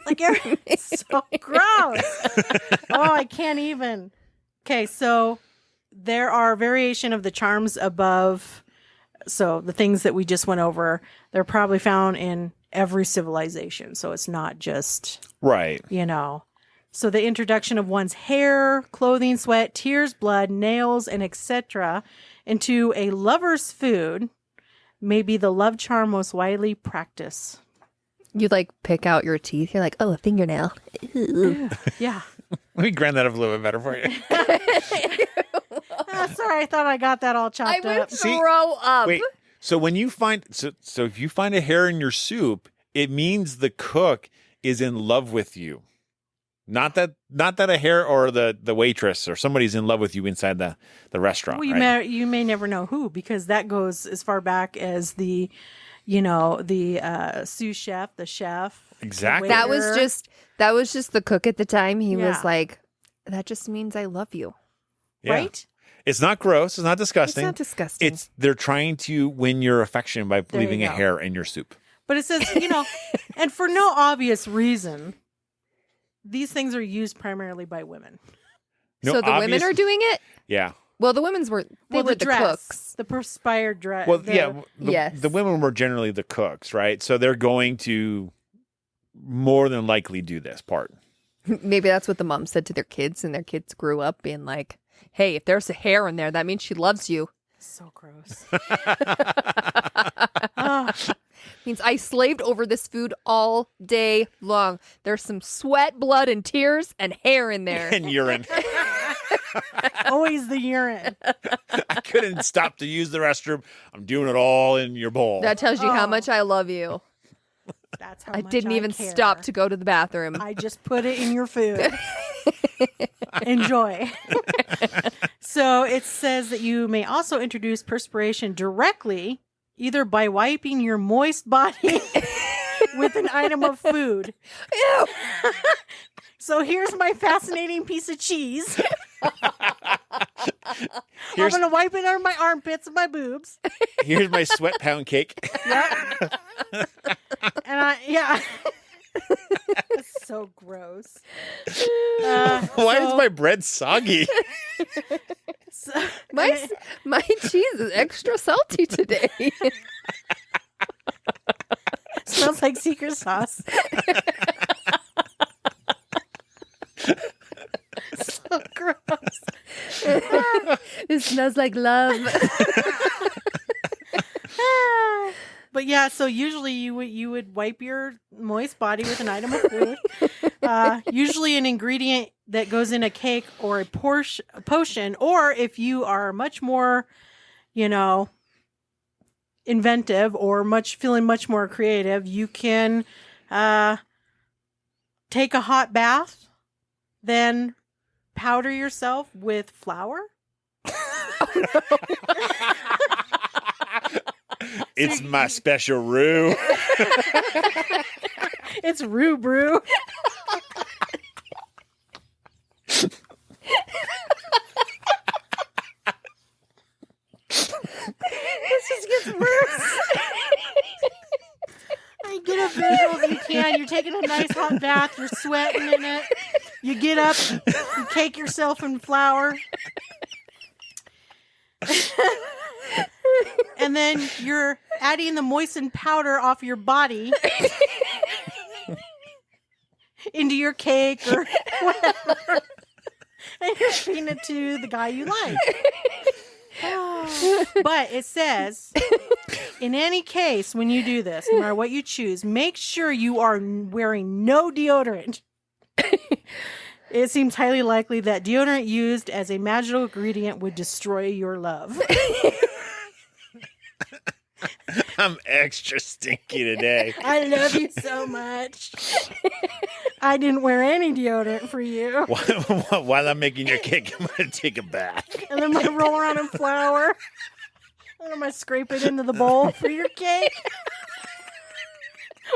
like it's so gross. Oh, I can't even. Okay, so there are variation of the charms above. So the things that we just went over, they're probably found in every civilization. So it's not just, Right. So the introduction of one's hair, clothing, sweat, tears, blood, nails, and etc. into a lover's food may be the love charm most widely practiced. You like pick out your teeth. You're like, oh, a fingernail. Yeah. Let me grind that up a little bit better for you. Sorry, I thought I got that all I chopped would up. throw up. Wait. So when you find so if you find a hair in your soup, it means the cook is in love with you. Not that a hair or the waitress or somebody's in love with you inside the restaurant. Well, right? you may never know who, because that goes as far back as the sous chef, the chef. Exactly. the That was waiter. just the cook at the time. He Yeah. was like, that just means I love you. Yeah. Right? It's not gross. It's not disgusting. It's not disgusting. They're trying to win your affection by There you leaving a go. hair in your soup. But it says, and for no obvious reason, these things are used primarily by women. No so the women obvious- are doing it? Yeah. Well, the women's were they were the dress, cooks. the perspired dress. Well, yeah. Yes. The women were generally the cooks, right? So they're going to more than likely do this part. Maybe that's what the mom said to their kids, and their kids grew up being like, hey, if there's a hair in there, that means she loves you. So gross. Means I slaved over this food all day long. There's some sweat, blood, and tears and hair in there. And urine. Always the urine. I couldn't stop to use the restroom. I'm doing it all in your bowl. That tells you how Oh. much I love you. That's how I much didn't even care. stop to go to the bathroom. I just put it in your food. Enjoy. So it says that you may also introduce perspiration directly, either by wiping your moist body with an item of food. Ew. So here's my fascinating piece of cheese. Here's, I'm going to wipe it on my armpits and my boobs. here's my sweat pound cake. And yeah. That's so gross. Why is my bread soggy? My cheese is extra salty today. Smells like secret sauce. So gross. It smells like love. But yeah, so usually you would wipe your moist body with an item of food. Usually an ingredient that goes in a cake or a potion, or if you are much more, inventive or feeling much more creative, you can take a hot bath, then powder yourself with flour. It's my special roux. It's Rue Brew. This just gets worse. I get a visual if you can. You're taking a nice hot bath. You're sweating in it. You get up. You cake yourself in flour. And then you're adding the moistened powder off your body into your cake or whatever. And you're feeding it to the guy you like. But it says, in any case, when you do this, no matter what you choose, make sure you are wearing no deodorant. It seems highly likely that deodorant used as a magical ingredient would destroy your love. I'm extra stinky today. I love you so much. I didn't wear any deodorant for you. While I'm making your cake, I'm going to take a bath. And then I'm going to roll around in flour. And I'm going to scrape it into the bowl for your cake.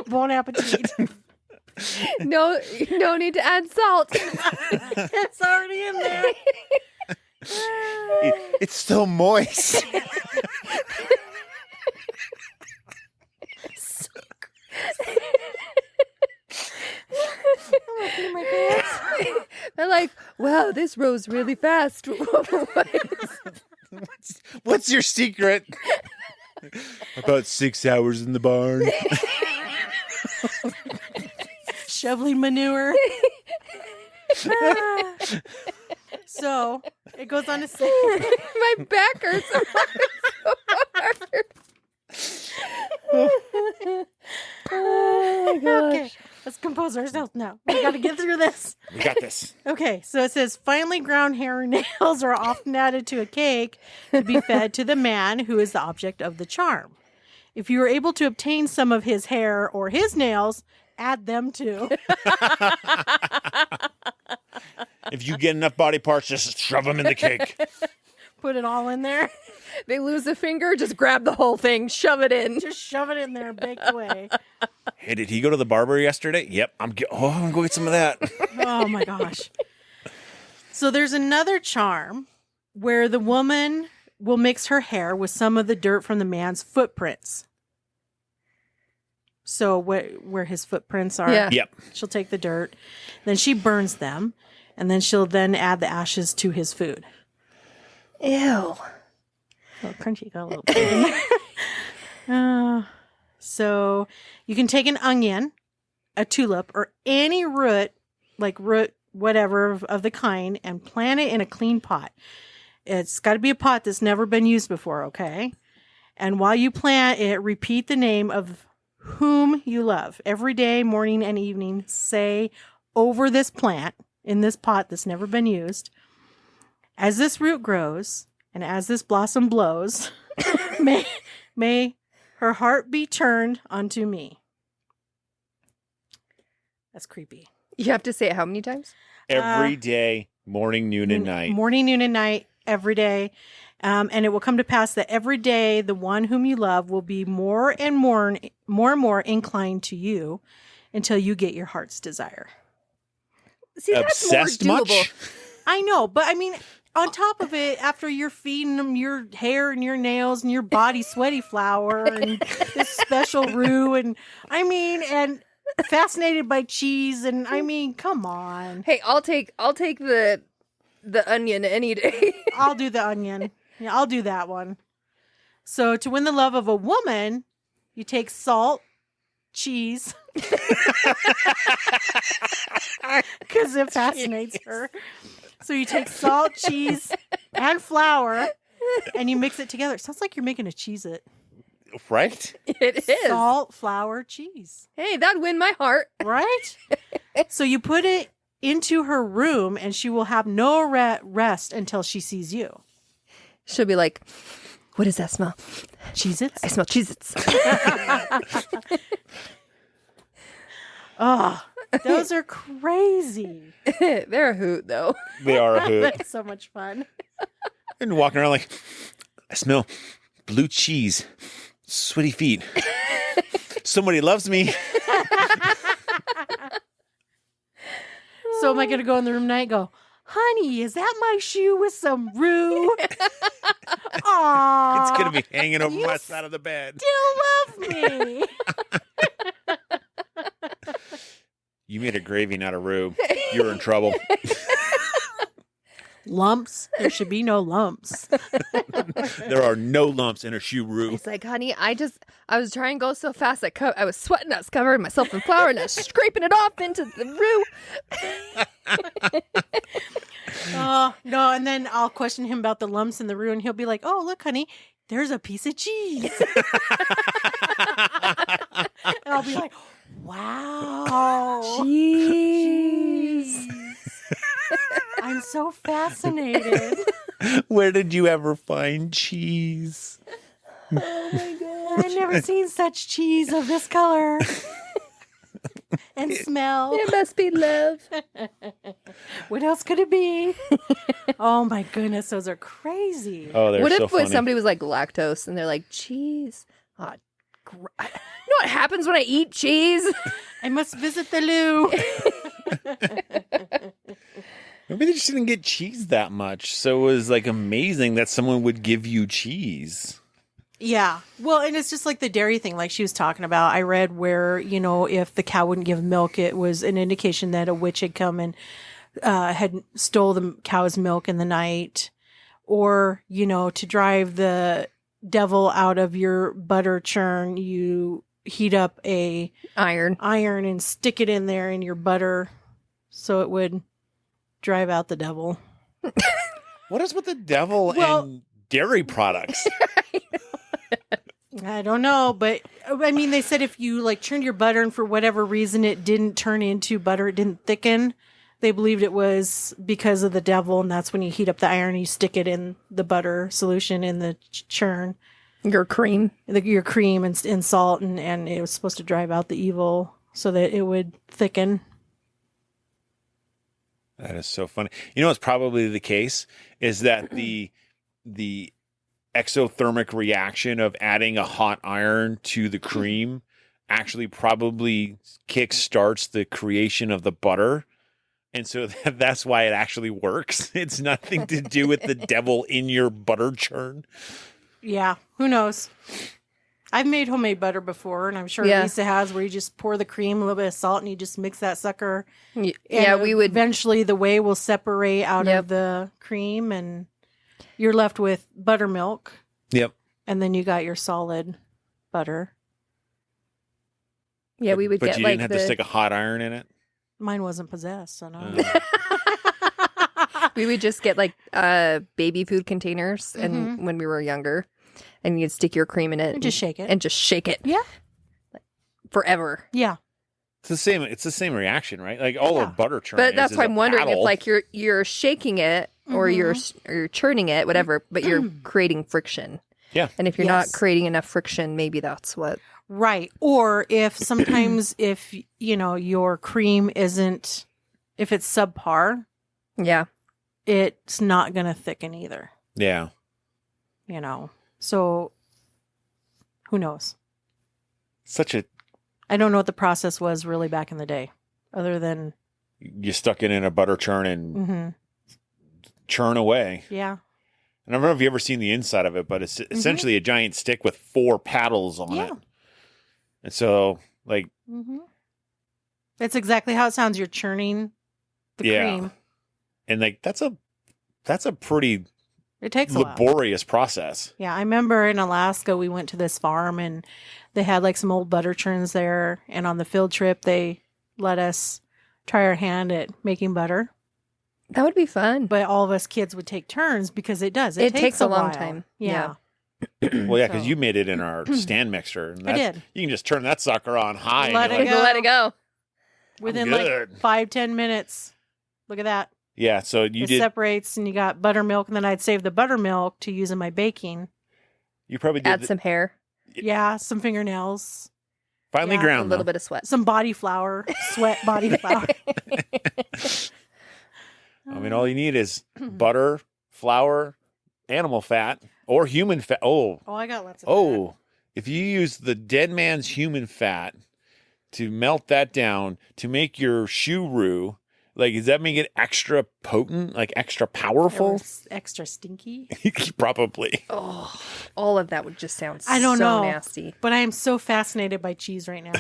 Bon appetit. No need to add salt. It's already in there. It's so moist. They're like, wow, this rose really fast. What's your secret? About 6 hours in the barn. Shoveling manure. So it goes on to say, My back hurts so hard. Oh my compose ourselves now. We got to get through this. We got this. Okay, so it says finely ground hair and nails are often added to a cake to be fed to the man who is the object of the charm. If you are able to obtain some of his hair or his nails, add them too. If you get enough body parts, just shove them in the cake. Put it all in there. They lose a finger, just grab the whole thing, shove it in. Just shove it in there, bake away. Hey, did he go to the barber yesterday? Yep. I'm gonna go get some of that. Oh my gosh. So there's another charm where the woman will mix her hair with some of the dirt from the man's footprints. So where his footprints are, Yeah. Yep. she'll take the dirt, then she burns them, and then she'll then add the ashes to his food. Ew. A little crunchy, got a little bit in there. So you can take an onion, a tulip, or any root, whatever of the kind, and plant it in a clean pot. It's got to be a pot that's never been used before, okay? And while you plant it, repeat the name of whom you love. Every day, morning and evening, say over this plant in this pot that's never been used, as this root grows and as this blossom blows, may her heart be turned unto me. That's creepy. You have to say it how many times? Every day, morning, noon, and night. Morning, noon, and night, every day. And it will come to pass that every day the one whom you love will be more and more inclined to you until you get your heart's desire. See, that's Obsessed more doable. much? I know, but I mean, on top of it, after you're feeding them your hair and your nails and your body sweaty flour and this special roux and fascinated by cheese and come on. Hey, I'll take the onion any day. I'll do the onion. Yeah, I'll do that one. So to win the love of a woman, you take salt, cheese, because it fascinates her. So you take salt, cheese, and flour, and you mix it together. It sounds like you're making a Cheez-It. Right? It is. Salt, flour, cheese. Hey, that'd win my heart. Right? So you put it into her room, and she will have no rest until she sees you. She'll be like, what does that smell? Cheez-Its? I smell Cheez-Its. Oh, those are crazy. They're a hoot, though. They are a hoot. It's so much fun. And walking around like, I smell blue cheese, sweaty feet. Somebody loves me. So am I going to go in the room tonight and go, honey, is that my shoe with some roux? Aww. It's going to be hanging over You my side of the bed. still love me. You made a gravy, not a roux. You're in trouble. Lumps? There should be no lumps. There are no lumps in a shoe roux. It's like, honey, I was trying to go so fast. I was sweating. I was covering myself in flour and I was scraping it off into the roux. Oh, no. And then I'll question him about the lumps in the roux, and he'll be like, oh, look, honey, there's a piece of cheese. And I'll be like, wow. Cheese. I'm so fascinated. Where did you ever find cheese? Oh my god. I've never seen such cheese of this color and smell. It must be love. What else could it be? Oh my goodness, those are crazy. Oh, they're What so if funny. somebody was like lactose and they're like, cheese? Oh, you know what happens when I eat cheese? I must visit the loo. Maybe they just didn't get cheese that much. So it was like amazing that someone would give you cheese. Yeah. Well, and it's just like the dairy thing, like she was talking about. I read where, if the cow wouldn't give milk, it was an indication that a witch had come and had stole the cow's milk in the night. Or, to drive the devil out of your butter churn, you heat up a Iron. and stick it in there in your butter so it would drive out the devil. What is with the devil Well- and dairy products? I don't know, but I mean, they said if you like churned your butter and for whatever reason it didn't turn into butter, it didn't thicken, they believed it was because of the devil, and that's when you heat up the iron and you stick it in the butter solution in the churn. Your cream. Your cream and salt, and it was supposed to drive out the evil so that it would thicken. That is so funny. You know what's probably the case is that the exothermic reaction of adding a hot iron to the cream actually probably kickstarts the creation of the butter. And so that's why it actually works. It's nothing to do with the devil in your butter churn. Yeah, who knows? I've made homemade butter before, and I'm sure Lisa has, where you just pour the cream, a little bit of salt, and you just mix that sucker. Yeah, we would. Eventually, the whey will separate out of the cream, and you're left with buttermilk. Yep. And then you got your solid butter. Yeah, we would but get you like didn't have to stick a hot iron in it? Mine wasn't possessed, so no. We would just get like baby food containers, and when we were younger, and you'd stick your cream in it and just shake it. and just shake it. Yeah. Forever. Yeah. It's the same reaction, right? Like all of butter churn. But that's is why a I'm wondering paddle. if like you're shaking it or you're churning it, whatever, but you're creating friction. Yeah. And if you're not creating enough friction, maybe that's what. Right. Or if sometimes if your cream isn't, if it's subpar, it's not going to thicken either. Yeah. So who knows? I don't know what the process was really back in the day, other than you stuck it in a butter churn and churn away. Yeah. And I don't know if you've ever seen the inside of it, but it's essentially a giant stick with 4 paddles on it. And so, like, that's exactly how it sounds. You're churning the cream, and like that's a pretty it takes a laborious process. Yeah, I remember in Alaska we went to this farm and they had like some old butter churns there, and on the field trip they let us try our hand at making butter. That would be fun. But all of us kids would take turns because it takes a long while. time. Yeah. Well, yeah, because you made it in our stand mixer. And I did. You can just turn that sucker on high. Let and it go. Within like 5-10 minutes. Look at that. Yeah, so it separates, and you got buttermilk, and then I'd save the buttermilk to use in my baking. You probably did add some hair. Yeah, some fingernails. Finely ground, a little bit of sweat. Some body flour, body flour. I mean, all you need is butter, flour, animal fat, or human fat. Oh, I got lots of fat. If you use the dead man's human fat to melt that down to make your shoe roux, like, does that make it extra potent, like extra powerful? Extra stinky? Probably. Oh, all of that would just sound I don't know. Nasty. But I am so fascinated by cheese right now.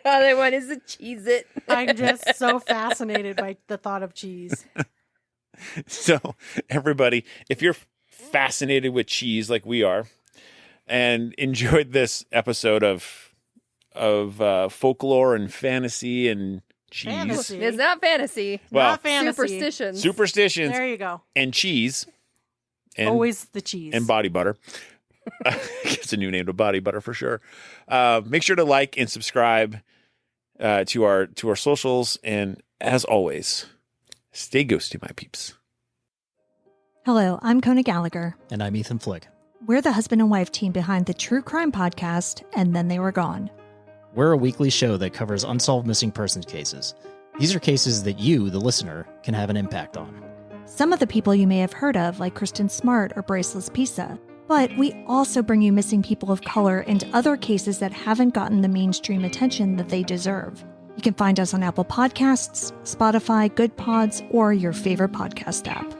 All I want is to cheese it. I'm just so fascinated by the thought of cheese. So, everybody, if you're fascinated with cheese like we are and enjoyed this episode of folklore and fantasy and cheese. Fantasy. It's not fantasy. Well, not fantasy. Superstitions. There you go. And cheese. And, always the cheese. And body butter. It's a new name to body butter for sure. Make sure to like and subscribe to our socials. And as always, stay ghosty, my peeps. Hello, I'm Kona Gallagher. And I'm Ethan Flick. We're the husband and wife team behind the True Crime Podcast, And Then They Were Gone. We're a weekly show that covers unsolved missing persons cases. These are cases that you, the listener, can have an impact on. Some of the people you may have heard of, like Kristen Smart or Braceless Pisa. But we also bring you missing people of color and other cases that haven't gotten the mainstream attention that they deserve. You can find us on Apple Podcasts, Spotify, Good Pods, or your favorite podcast app.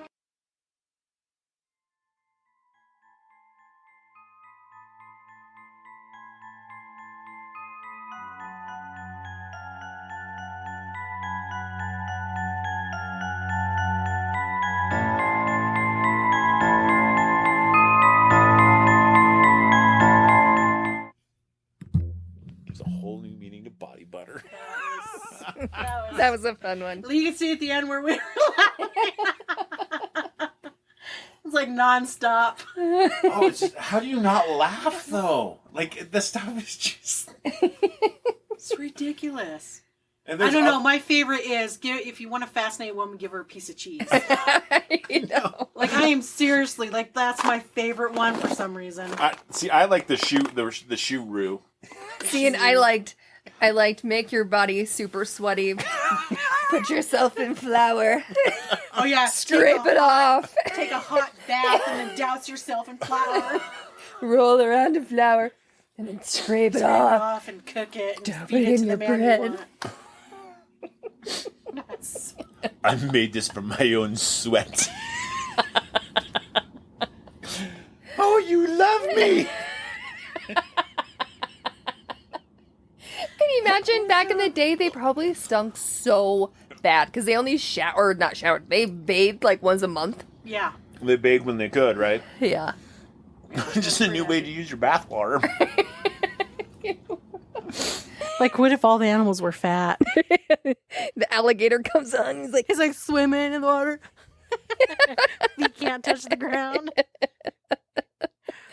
Body butter. That was a fun one. You can see at the end where we were laughing. It's like nonstop. Oh, how do you not laugh though? Like the stuff is just. It's ridiculous. And I don't know. My favorite is if you want to fascinate a woman, give her a piece of cheese. You know. Like I am seriously like that's my favorite one for some reason. I like the shoe roux. See, and I liked make your body super sweaty. Put yourself in flour. Oh yeah, Scrape it off. Take a hot bath and then douse yourself in flour. Roll around in flour. And then scrape it off. And cook it. And Dump feed it it to in the your man bread. you want. Nuts. I made this from my own sweat. Oh, you love me. Can you imagine back in the day they probably stunk so bad because they only not showered. They bathed like once a month. Yeah. They bathed when they could, right? Yeah. Just a new way to use your bath water. Like, what if all the animals were fat? The alligator comes on. He's like swimming in the water. He can't touch the ground.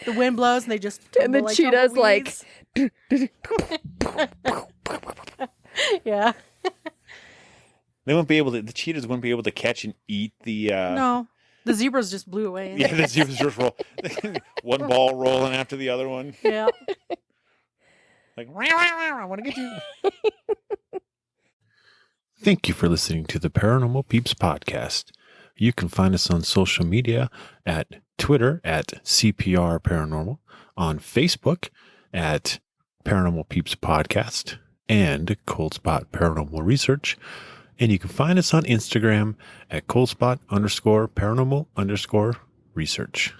The wind blows and they just and the like cheetah's like, yeah. They won't be able to. The cheetahs won't be able to catch and eat the. No, the zebras just blew away. Yeah, the zebras just roll. One ball rolling after the other one. Yeah. Like, I want to get you. Thank you for listening to the Paranormal Peeps podcast. You can find us on social media at Twitter at CPR Paranormal, on Facebook at Paranormal Peeps Podcast and Cold Spot Paranormal Research. And you can find us on Instagram at coldspot_paranormal_research.